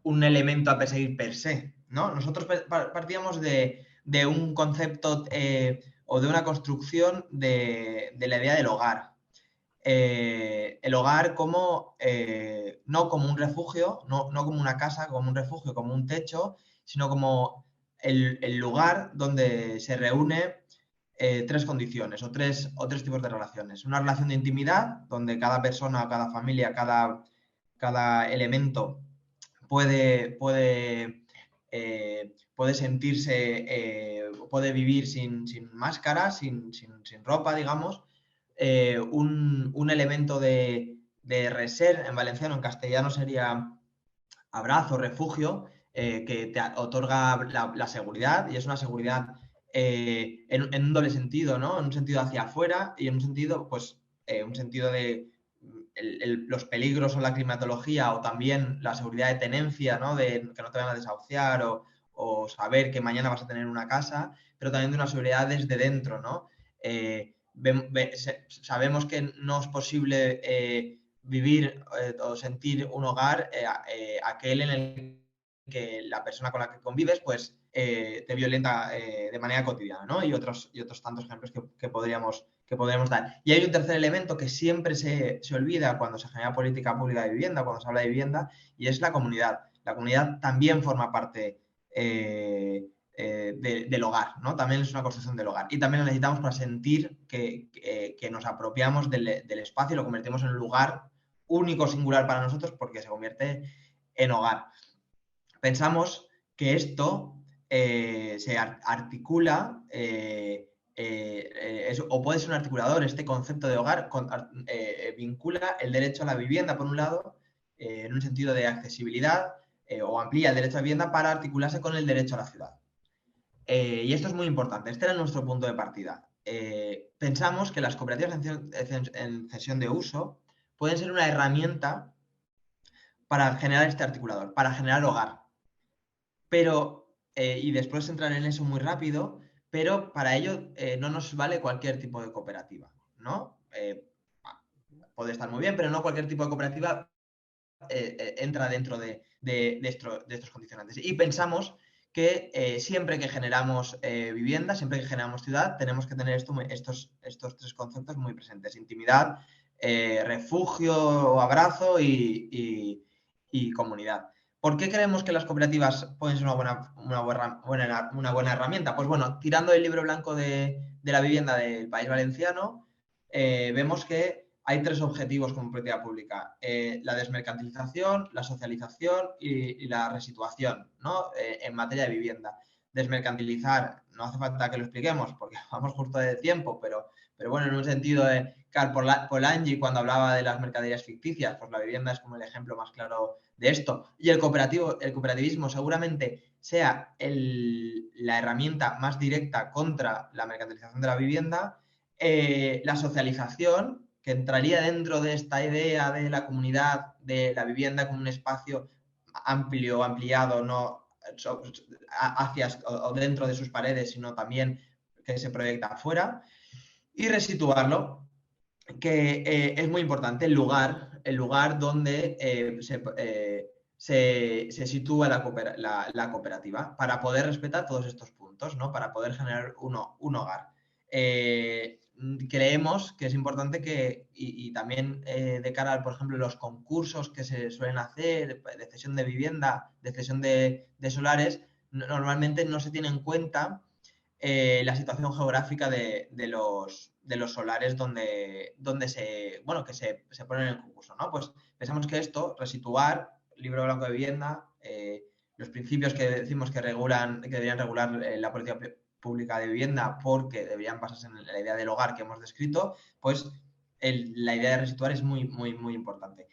un elemento a perseguir per se, ¿no? Nosotros partíamos de un concepto o de una construcción de la idea del hogar. El hogar como, no como un refugio, no como una casa, como un refugio, como un techo, sino como el lugar donde se reúne tres condiciones o tres tipos de relaciones. Una relación de intimidad, donde cada persona, cada familia, cada elemento puede sentirse, puede vivir sin máscara, sin ropa, digamos. Un elemento de reser, en valenciano, en castellano sería abrazo, refugio, que te otorga la seguridad, y es una seguridad en un doble sentido, ¿no? En un sentido hacia afuera y en un sentido, pues, un sentido de los peligros o la climatología, o también la seguridad de tenencia, ¿no? De que no te van a desahuciar o saber que mañana vas a tener una casa, pero también de una seguridad desde dentro, ¿no? Sabemos que no es posible vivir o sentir un hogar aquel en el que la persona con la que convives pues te violenta de manera cotidiana, ¿no? Y otros tantos ejemplos que podríamos dar. Y hay un tercer elemento que siempre se olvida cuando se genera política pública de vivienda, cuando se habla de vivienda, y es la comunidad. La comunidad también forma parte del hogar, ¿no? También es una construcción del hogar. Y también lo necesitamos para sentir que nos apropiamos del espacio y lo convertimos en un lugar único, singular para nosotros, porque se convierte en hogar. Pensamos que esto se articula o puede ser un articulador, este concepto de hogar vincula el derecho a la vivienda, por un lado, en un sentido de accesibilidad, o amplía el derecho a la vivienda para articularse con el derecho a la ciudad. Y esto es muy importante, este era nuestro punto de partida. Pensamos que las cooperativas en cesión de uso pueden ser una herramienta para generar este articulador, para generar hogar. Pero, y después entrar en eso muy rápido, pero para ello no nos vale cualquier tipo de cooperativa, ¿no? Puede estar muy bien, pero no cualquier tipo de cooperativa entra dentro de estos condicionantes. Y pensamos que siempre que generamos vivienda, siempre que generamos ciudad, tenemos que tener estos tres conceptos muy presentes: intimidad, refugio, abrazo y comunidad. ¿Por qué creemos que las cooperativas pueden ser una buena herramienta? Pues bueno, tirando del libro blanco de la vivienda del País Valenciano, vemos que hay tres objetivos como política pública: la desmercantilización, la socialización y la resituación, ¿no? En materia de vivienda. Desmercantilizar, no hace falta que lo expliquemos porque vamos justo de tiempo, pero bueno, en un sentido de Polanyi, cuando hablaba de las mercaderías ficticias, pues la vivienda es como el ejemplo más claro de esto. Y el cooperativismo seguramente sea la herramienta más directa contra la mercantilización de la vivienda. La socialización, que entraría dentro de esta idea de la comunidad, de la vivienda como un espacio amplio, ampliado, no hacia o dentro de sus paredes, sino también que se proyecta afuera. Y resituarlo, que es muy importante, el lugar donde se sitúa la cooperativa, para poder respetar todos estos puntos, ¿no? Para poder generar un hogar. Creemos que es importante que, y también de cara, por ejemplo, los concursos que se suelen hacer de cesión de vivienda, de cesión de solares, normalmente no se tiene en cuenta la situación geográfica de los solares donde se ponen en el concurso, ¿no? Pues pensamos que esto, resituar, libro blanco de vivienda, los principios que decimos que deberían regular la política pública de vivienda, porque deberían basarse en la idea del hogar que hemos descrito, pues la idea de resituar es muy, muy, muy importante.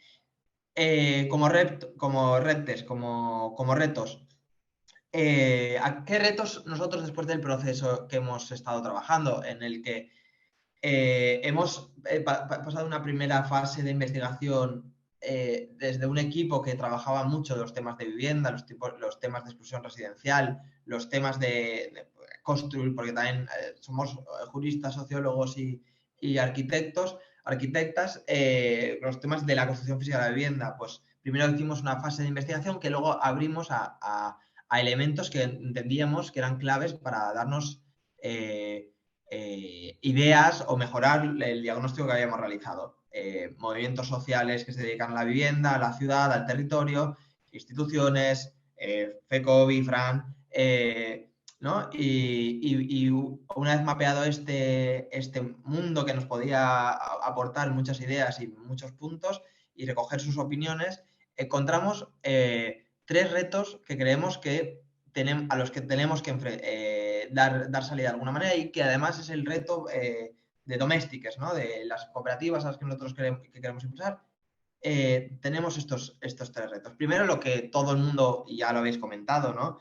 Como retos, ¿a qué retos nosotros después del proceso que hemos estado trabajando, en el que hemos pasado una primera fase de investigación desde un equipo que trabajaba mucho los temas de vivienda, los temas de exclusión residencial, los temas de construir, porque también somos juristas, sociólogos y arquitectas, los temas de la construcción física de la vivienda, pues primero hicimos una fase de investigación que luego abrimos a elementos que entendíamos que eran claves para darnos ideas o mejorar el diagnóstico que habíamos realizado. Movimientos sociales que se dedican a la vivienda, a la ciudad, al territorio, instituciones, FECOBI, FRAN, ¿no? Y una vez mapeado este mundo que nos podía aportar muchas ideas y muchos puntos y recoger sus opiniones, encontramos 3 retos que creemos que a los que tenemos que dar salida de alguna manera, y que además es el reto de domésticas, ¿no? De las cooperativas a las que nosotros queremos impulsar. Tenemos estos 3 retos. Primero, lo que todo el mundo, y ya lo habéis comentado, ¿no?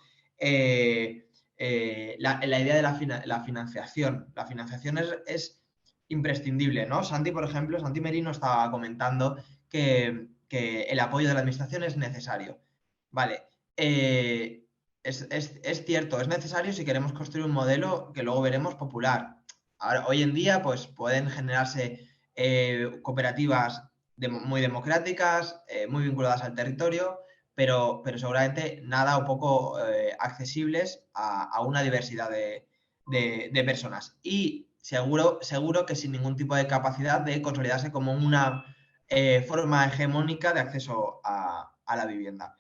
La idea de la financiación. La financiación es imprescindible, ¿no? Santi Merino estaba comentando que el apoyo de la administración es necesario. Vale. Es cierto, es necesario si queremos construir un modelo que luego veremos popular. Ahora, hoy en día, pues pueden generarse cooperativas muy democráticas, muy vinculadas al territorio, pero seguramente nada o poco accesibles a una diversidad de personas. Y seguro que sin ningún tipo de capacidad de consolidarse como una forma hegemónica de acceso a la vivienda.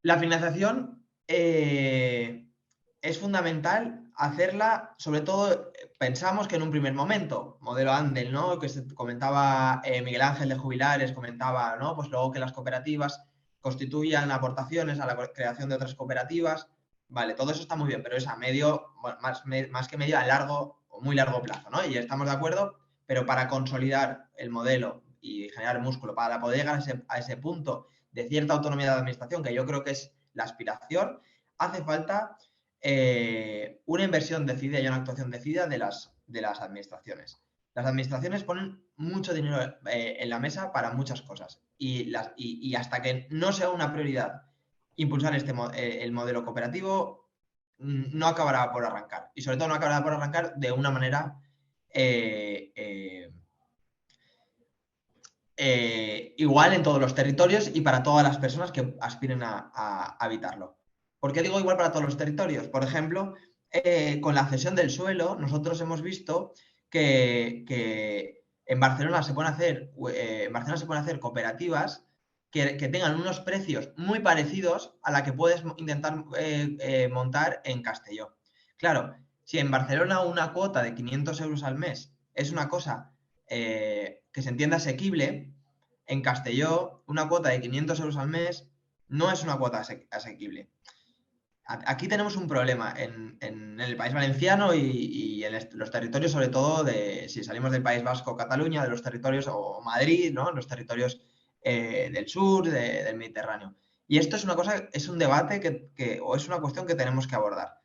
La financiación es fundamental hacerla, sobre todo, pensamos que en un primer momento, modelo Andel, ¿no? Que se comentaba Miguel Ángel de Jubilares, comentaba, ¿no? Pues luego que las cooperativas constituyan aportaciones a la creación de otras cooperativas. Vale, todo eso está muy bien, pero es a medio, más que medio, a largo o muy largo plazo, ¿no? Y estamos de acuerdo, pero para consolidar el modelo y generar músculo, para poder llegar a ese punto de cierta autonomía de la administración, que yo creo que es la aspiración, hace falta una inversión decidida y una actuación decidida de las administraciones. Las administraciones ponen mucho dinero en la mesa para muchas cosas, y hasta que no sea una prioridad impulsar el modelo cooperativo, no acabará por arrancar, y sobre todo no acabará por arrancar de una manera igual en todos los territorios y para todas las personas que aspiren a habitarlo. ¿Por qué digo igual para todos los territorios? Por ejemplo, con la cesión del suelo, nosotros hemos visto que en Barcelona se pueden hacer cooperativas que tengan unos precios muy parecidos a la que puedes intentar montar en Castelló. Claro, si en Barcelona una cuota de 500 euros al mes es una cosa que se entienda asequible, en Castelló una cuota de 500 euros al mes no es una cuota asequible. Aquí tenemos un problema en el País Valenciano y en los territorios, sobre todo, si salimos del País Vasco, Cataluña, de los territorios, o Madrid, ¿no? Los territorios del sur, del Mediterráneo. Y esto es una cosa, es un debate o es una cuestión que tenemos que abordar.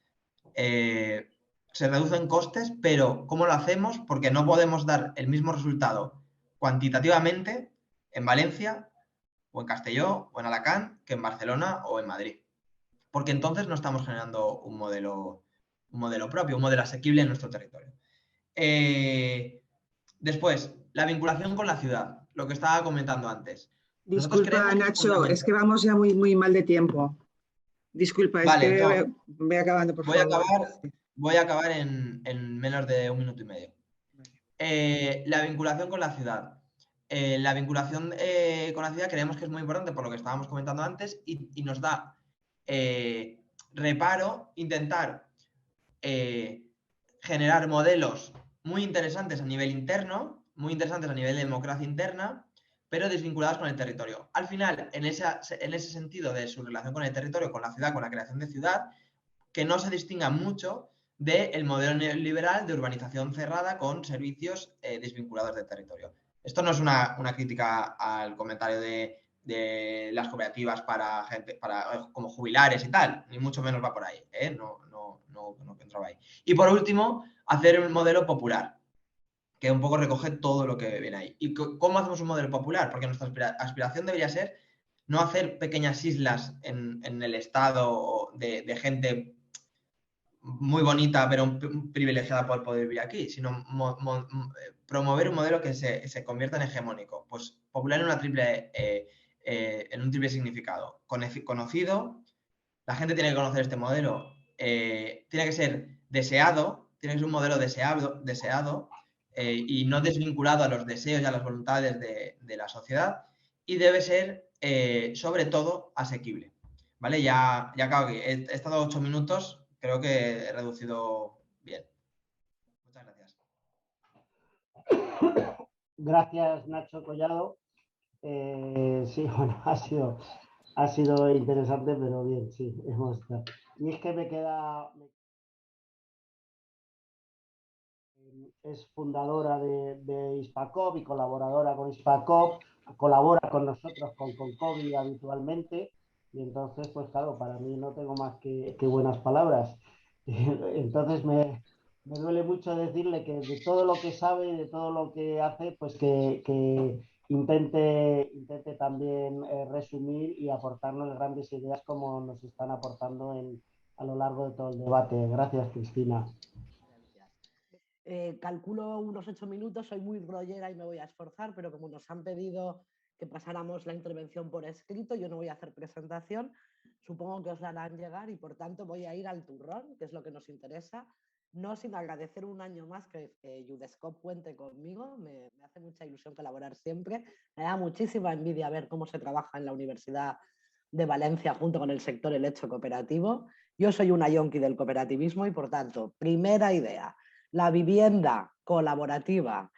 Se reducen costes, pero ¿cómo lo hacemos? Porque no podemos dar el mismo resultado cuantitativamente en Valencia, o en Castelló, o en Alacant, que en Barcelona o en Madrid. Porque entonces no estamos generando un modelo propio, un modelo asequible en nuestro territorio. Después, la vinculación con la ciudad, lo que estaba comentando antes. Disculpa, Nacho, es que vamos ya muy, muy mal de tiempo. Disculpa, vale, es que voy acabando, por favor. Voy a acabar en menos de 1 minuto y medio. La vinculación con la ciudad. La vinculación con la ciudad creemos que es muy importante por lo que estábamos comentando antes, y nos da reparo intentar generar modelos muy interesantes a nivel interno, muy interesantes a nivel de democracia interna, pero desvinculadas con el territorio. Al final, en ese sentido de su relación con el territorio, con la ciudad, con la creación de ciudad, que no se distinga mucho del modelo neoliberal de urbanización cerrada con servicios desvinculados del territorio. Esto no es una crítica al comentario de las cooperativas para gente, como jubilares y tal, ni mucho menos va por ahí, no entraba ahí. Y por último, hacer un modelo popular, que un poco recoge todo lo que viene ahí. ¿Y cómo hacemos un modelo popular? Porque nuestra aspiración debería ser no hacer pequeñas islas en el estado de gente muy bonita, pero privilegiada por poder vivir aquí, sino promover un modelo que se convierta en hegemónico. Pues popular en un triple significado. Conocido, la gente tiene que conocer este modelo, tiene que ser deseado, tiene que ser un modelo deseado y no desvinculado a los deseos y a las voluntades de la sociedad, y debe ser, sobre todo, asequible. ¿Vale? Ya acabo aquí. He estado 8 minutos, creo que he reducido bien. Muchas gracias. Gracias, Nacho Collado. Sí, bueno, ha sido interesante, pero bien, sí, hemos estado. Y es que me queda... Es fundadora de Hispacop y colaboradora con Hispacop, colabora con nosotros, con Concovi habitualmente, y entonces, pues claro, para mí no tengo más que buenas palabras. Entonces me duele mucho decirle que de todo lo que sabe y de todo lo que hace, pues que intente también resumir y aportarnos grandes ideas como nos están aportando a lo largo de todo el debate. Gracias, Cristina. Calculo unos 8 minutos, soy muy rollera y me voy a esforzar, pero como nos han pedido que pasáramos la intervención por escrito, yo no voy a hacer presentación, supongo que os la harán llegar y por tanto voy a ir al turrón, que es lo que nos interesa, no sin agradecer un año más que Udescop cuente conmigo, me hace mucha ilusión colaborar siempre, me da muchísima envidia ver cómo se trabaja en la Universidad de Valencia junto con el sector helecho cooperativo. Yo soy una yonki del cooperativismo y por tanto, primera idea, la vivienda colaborativa,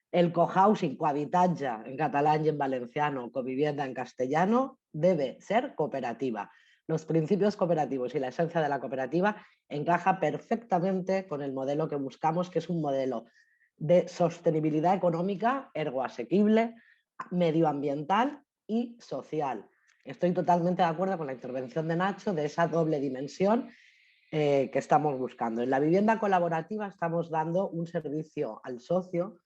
el cohousing, cohabitatge en catalán y en valenciano, covivienda en castellano, debe ser cooperativa. Los principios cooperativos y la esencia de la cooperativa encaja perfectamente con el modelo que buscamos, que es un modelo de sostenibilidad económica, ergo asequible, medioambiental y social. Estoy totalmente de acuerdo con la intervención de Nacho de esa doble dimensión que estamos buscando. En la vivienda colaborativa estamos dando un servicio al socio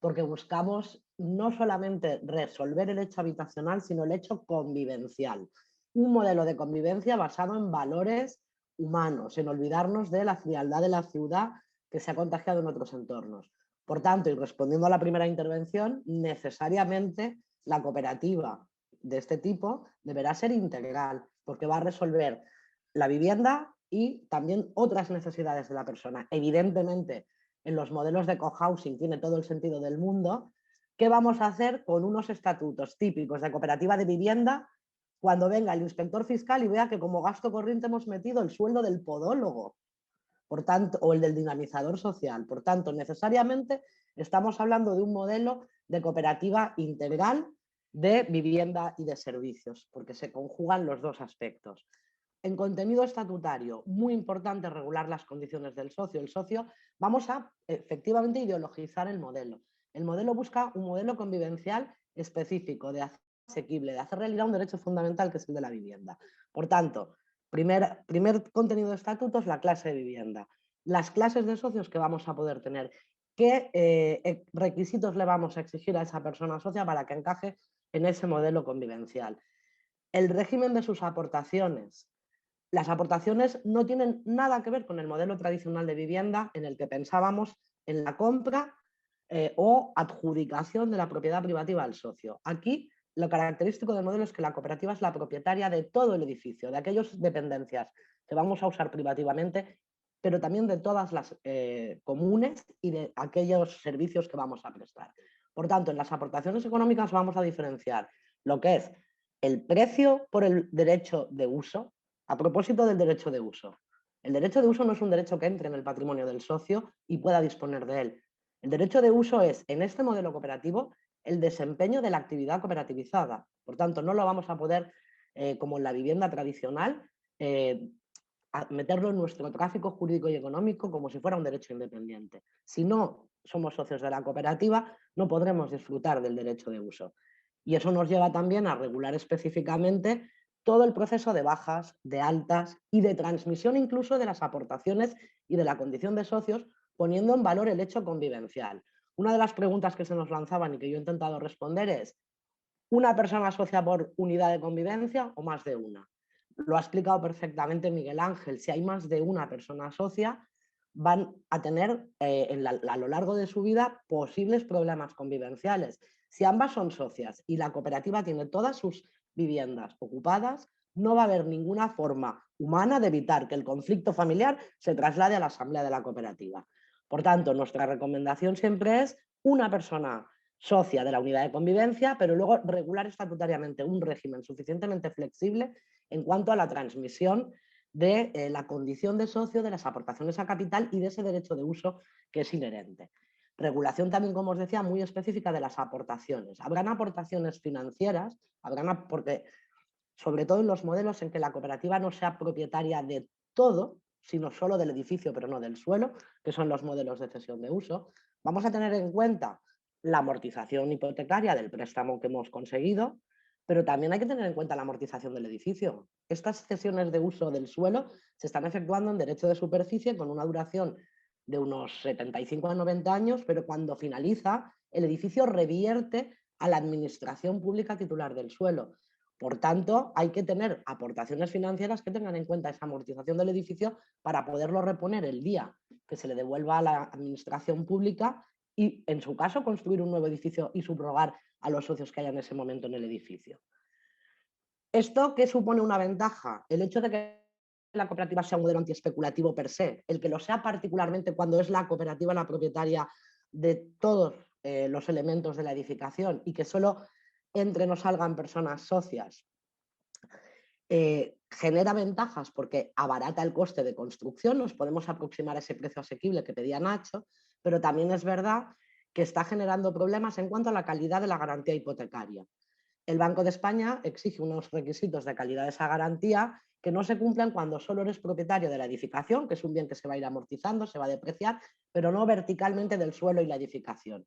porque buscamos no solamente resolver el hecho habitacional, sino el hecho convivencial. Un modelo de convivencia basado en valores humanos, en olvidarnos de la frialdad de la ciudad que se ha contagiado en otros entornos. Por tanto, y respondiendo a la primera intervención, necesariamente la cooperativa de este tipo deberá ser integral, porque va a resolver la vivienda y también otras necesidades de la persona. Evidentemente, en los modelos de cohousing tiene todo el sentido del mundo. ¿Qué vamos a hacer con unos estatutos típicos de cooperativa de vivienda cuando venga el inspector fiscal y vea que como gasto corriente hemos metido el sueldo del podólogo, por tanto, o el del dinamizador social? Por tanto, necesariamente estamos hablando de un modelo de cooperativa integral de vivienda y de servicios, porque se conjugan los dos aspectos. En contenido estatutario, muy importante regular las condiciones del socio. El socio, vamos a efectivamente ideologizar el modelo. El modelo busca un modelo convivencial específico, de hacer asequible, de hacer realidad un derecho fundamental que es el de la vivienda. Por tanto, primer contenido de estatutos, la clase de vivienda. Las clases de socios que vamos a poder tener. ¿Qué requisitos le vamos a exigir a esa persona socia para que encaje en ese modelo convivencial? El régimen de sus aportaciones. Las aportaciones no tienen nada que ver con el modelo tradicional de vivienda en el que pensábamos en la compra o adjudicación de la propiedad privativa al socio. Aquí lo característico del modelo es que la cooperativa es la propietaria de todo el edificio, de aquellas dependencias que vamos a usar privativamente, pero también de todas las comunes y de aquellos servicios que vamos a prestar. Por tanto, en las aportaciones económicas vamos a diferenciar lo que es el precio por el derecho de uso. A propósito del derecho de uso, el derecho de uso no es un derecho que entre en el patrimonio del socio y pueda disponer de él. El derecho de uso es, en este modelo cooperativo, el desempeño de la actividad cooperativizada. Por tanto, no lo vamos a poder, como en la vivienda tradicional, meterlo en nuestro tráfico jurídico y económico como si fuera un derecho independiente. Si no somos socios de la cooperativa, no podremos disfrutar del derecho de uso. Y eso nos lleva también a regular específicamente todo el proceso de bajas, de altas y de transmisión incluso de las aportaciones y de la condición de socios, poniendo en valor el hecho convivencial. Una de las preguntas que se nos lanzaban y que yo he intentado responder es: ¿una persona socia por unidad de convivencia o más de una? Lo ha explicado perfectamente Miguel Ángel. Si hay más de una persona socia, van a tener a lo largo de su vida posibles problemas convivenciales. Si ambas son socias y la cooperativa tiene todas sus viviendas ocupadas, no va a haber ninguna forma humana de evitar que el conflicto familiar se traslade a la asamblea de la cooperativa. Por tanto, nuestra recomendación siempre es una persona socia de la unidad de convivencia, pero luego regular estatutariamente un régimen suficientemente flexible en cuanto a la transmisión de la condición de socio, de las aportaciones a capital y de ese derecho de uso que es inherente. Regulación también, como os decía, muy específica de las aportaciones. Habrán aportaciones financieras, porque sobre todo en los modelos en que la cooperativa no sea propietaria de todo, sino solo del edificio, pero no del suelo, que son los modelos de cesión de uso, vamos a tener en cuenta la amortización hipotecaria del préstamo que hemos conseguido, pero también hay que tener en cuenta la amortización del edificio. Estas cesiones de uso del suelo se están efectuando en derecho de superficie con una duración de unos 75 a 90 años, pero cuando finaliza, el edificio revierte a la administración pública titular del suelo. Por tanto, hay que tener aportaciones financieras que tengan en cuenta esa amortización del edificio para poderlo reponer el día que se le devuelva a la administración pública y, en su caso, construir un nuevo edificio y subrogar a los socios que haya en ese momento en el edificio. ¿Esto qué supone una ventaja? El hecho de que la cooperativa sea un modelo antiespeculativo per se, el que lo sea particularmente cuando es la cooperativa la propietaria de todos los elementos de la edificación y que solo entre no salgan personas socias, genera ventajas porque abarata el coste de construcción, nos podemos aproximar a ese precio asequible que pedía Nacho, pero también es verdad que está generando problemas en cuanto a la calidad de la garantía hipotecaria. El Banco de España exige unos requisitos de calidad de esa garantía que no se cumplen cuando solo eres propietario de la edificación, que es un bien que se va a ir amortizando, se va a depreciar, pero no verticalmente del suelo y la edificación.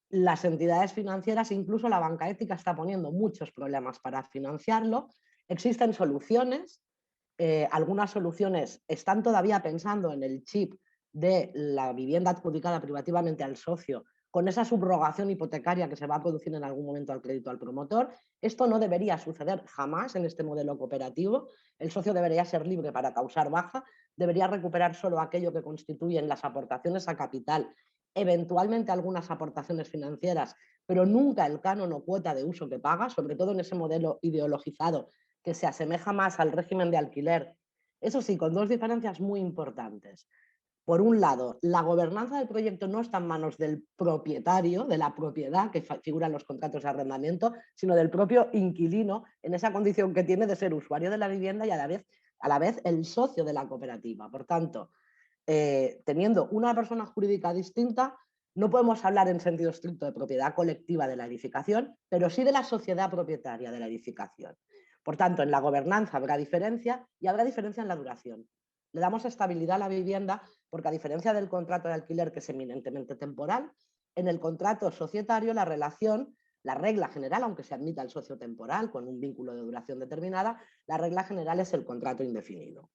Las entidades financieras, incluso la banca ética, está poniendo muchos problemas para financiarlo. Existen soluciones, algunas soluciones están todavía pensando en el chip de la vivienda adjudicada privativamente al socio, con esa subrogación hipotecaria que se va a producir en algún momento al crédito al promotor. Esto no debería suceder jamás en este modelo cooperativo. El socio debería ser libre para causar baja, debería recuperar solo aquello que constituyen las aportaciones a capital, eventualmente algunas aportaciones financieras, pero nunca el canon o cuota de uso que paga, sobre todo en ese modelo ideologizado que se asemeja más al régimen de alquiler. Eso sí, con dos diferencias muy importantes. Por un lado, la gobernanza del proyecto no está en manos del propietario, de la propiedad que figura en los contratos de arrendamiento, sino del propio inquilino en esa condición que tiene de ser usuario de la vivienda y a la vez el socio de la cooperativa. Por tanto, teniendo una persona jurídica distinta, no podemos hablar en sentido estricto de propiedad colectiva de la edificación, pero sí de la sociedad propietaria de la edificación. Por tanto, en la gobernanza habrá diferencia y habrá diferencia en la duración. Le damos estabilidad a la vivienda porque, a diferencia del contrato de alquiler, que es eminentemente temporal, en el contrato societario la regla general, aunque se admita el socio temporal con un vínculo de duración determinada, la regla general es el contrato indefinido.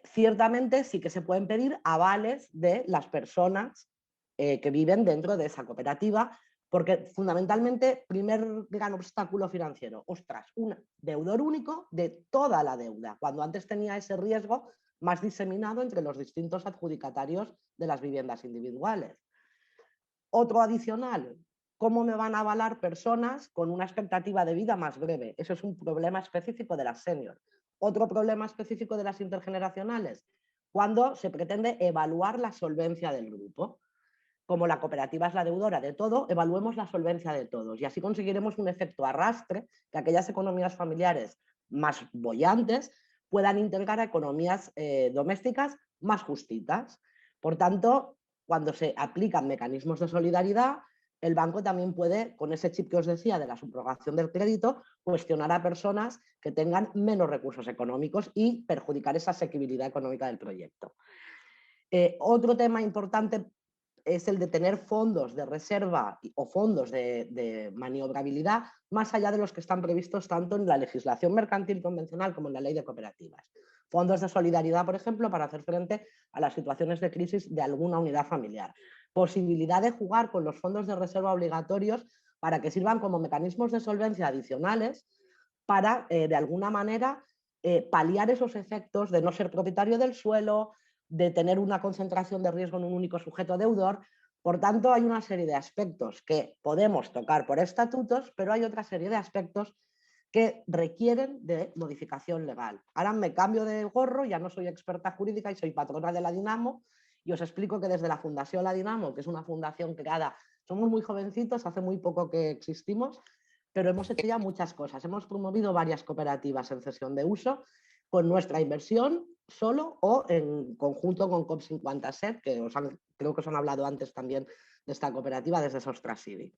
Ciertamente sí que se pueden pedir avales de las personas que viven dentro de esa cooperativa, porque fundamentalmente, primer gran obstáculo financiero, ostras, un deudor único de toda la deuda, cuando antes tenía ese riesgo más diseminado entre los distintos adjudicatarios de las viviendas individuales. Otro adicional, ¿cómo me van a avalar personas con una expectativa de vida más breve? Eso es un problema específico de las senior. Otro problema específico de las intergeneracionales, cuando se pretende evaluar la solvencia del grupo. Como la cooperativa es la deudora de todo, evaluemos la solvencia de todos y así conseguiremos un efecto arrastre, que aquellas economías familiares más bollantes puedan integrar a economías domésticas más justitas. Por tanto, cuando se aplican mecanismos de solidaridad, el banco también puede, con ese chip que os decía de la subrogación del crédito, cuestionar a personas que tengan menos recursos económicos y perjudicar esa asequibilidad económica del proyecto. Otro tema importante es el de tener fondos de reserva o fondos de maniobrabilidad más allá de los que están previstos tanto en la legislación mercantil convencional como en la ley de cooperativas. Fondos de solidaridad, por ejemplo, para hacer frente a las situaciones de crisis de alguna unidad familiar. Posibilidad de jugar con los fondos de reserva obligatorios para que sirvan como mecanismos de solvencia adicionales para, de alguna manera, paliar esos efectos de no ser propietario del suelo, de tener una concentración de riesgo en un único sujeto deudor. Por tanto, hay una serie de aspectos que podemos tocar por estatutos, pero hay otra serie de aspectos que requieren de modificación legal. Ahora me cambio de gorro, ya no soy experta jurídica y soy patrona de la Dinamo, y os explico que desde la Fundación La Dinamo, que es una fundación creada, somos muy jovencitos, hace muy poco que existimos, pero hemos hecho ya muchas cosas. Hemos promovido varias cooperativas en cesión de uso con nuestra inversión solo o en conjunto con COP50SET, que creo que os han hablado antes también de esta cooperativa desde Sostrasidi.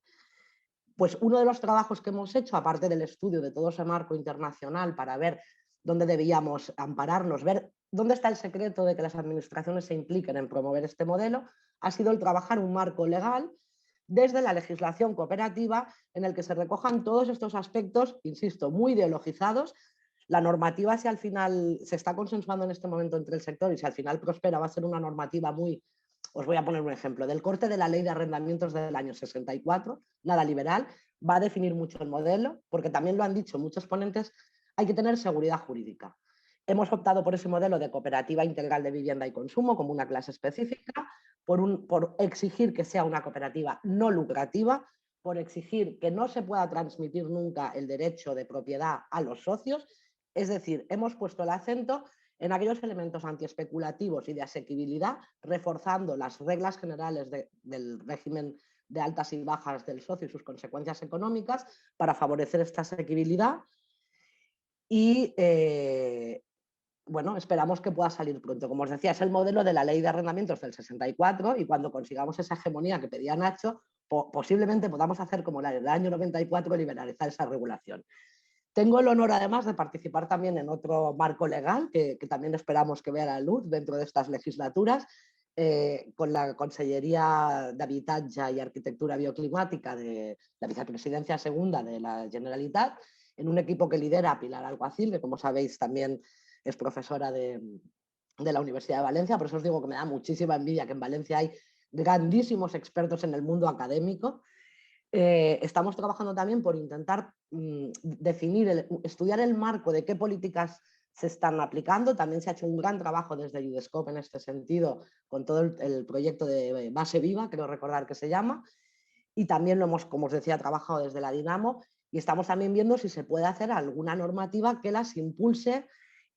Pues uno de los trabajos que hemos hecho, aparte del estudio de todo ese marco internacional para ver dónde debíamos ampararnos, ver dónde está el secreto de que las administraciones se impliquen en promover este modelo, ha sido el trabajar un marco legal desde la legislación cooperativa en el que se recojan todos estos aspectos, insisto, muy ideologizados. La normativa, si al final se está consensuando en este momento entre el sector y si al final prospera, va a ser una normativa muy... Os voy a poner un ejemplo. Del corte de la ley de arrendamientos del año 64, nada liberal, va a definir mucho el modelo, porque también lo han dicho muchos ponentes, hay que tener seguridad jurídica. Hemos optado por ese modelo de cooperativa integral de vivienda y consumo como una clase específica, por exigir que sea una cooperativa no lucrativa, por exigir que no se pueda transmitir nunca el derecho de propiedad a los socios. Es decir, hemos puesto el acento en aquellos elementos antiespeculativos y de asequibilidad, reforzando las reglas generales del régimen de altas y bajas del socio y sus consecuencias económicas para favorecer esta asequibilidad. Y bueno, esperamos que pueda salir pronto. Como os decía, es el modelo de la ley de arrendamientos del 64 y cuando consigamos esa hegemonía que pedía Nacho, posiblemente podamos hacer como la del año 94 y liberalizar esa regulación. Tengo el honor, además, de participar también en otro marco legal que también esperamos que vea la luz dentro de estas legislaturas, con la Consellería de Habitatge y Arquitectura Bioclimática de la Vicepresidencia Segunda de la Generalitat, en un equipo que lidera Pilar Alguacil, que como sabéis también es profesora de la Universidad de Valencia. Por eso os digo que me da muchísima envidia que en Valencia hay grandísimos expertos en el mundo académico. Estamos trabajando también por intentar estudiar el marco de qué políticas se están aplicando. También se ha hecho un gran trabajo desde Udescope en este sentido, con todo el proyecto de Base Viva, creo recordar que se llama, y también lo hemos, como os decía, trabajado desde la Dinamo, y estamos también viendo si se puede hacer alguna normativa que las impulse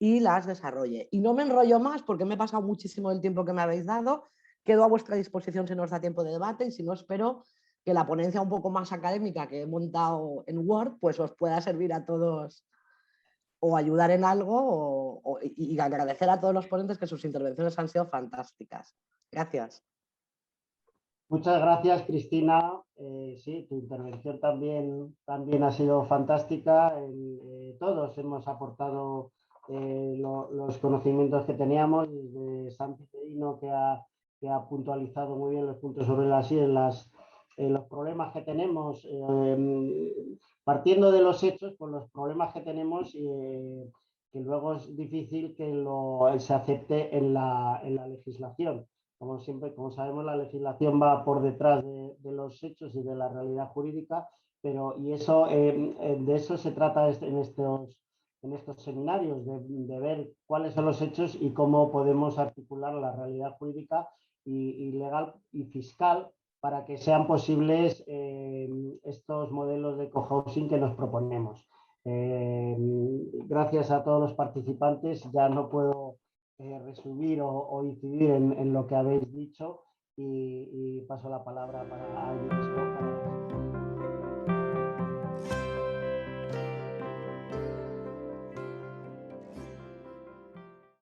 y las desarrolle. Y no me enrollo más porque me he pasado muchísimo el tiempo que me habéis dado. Quedo a vuestra disposición si nos da tiempo de debate y si no, espero que la ponencia un poco más académica que he montado en Word pues os pueda servir a todos o ayudar en algo y agradecer a todos los ponentes que sus intervenciones han sido fantásticas. Gracias. Muchas gracias, Cristina. Sí, tu intervención también ha sido fantástica. Todos hemos aportado los conocimientos que teníamos, desde Santi Pedino, que ha puntualizado muy bien los puntos sobre las IES, los problemas que tenemos, partiendo de los hechos, pues los problemas que tenemos, que luego es difícil que se acepte en la legislación. Como siempre, como sabemos, la legislación va por detrás de los hechos y de la realidad jurídica, y eso, de eso se trata en estos seminarios, de ver cuáles son los hechos y cómo podemos articular la realidad jurídica y legal y fiscal para que sean posibles estos modelos de cohousing que nos proponemos. Gracias a todos los participantes. Ya no puedo resumir o incidir en lo que habéis dicho y paso la palabra a Udescope.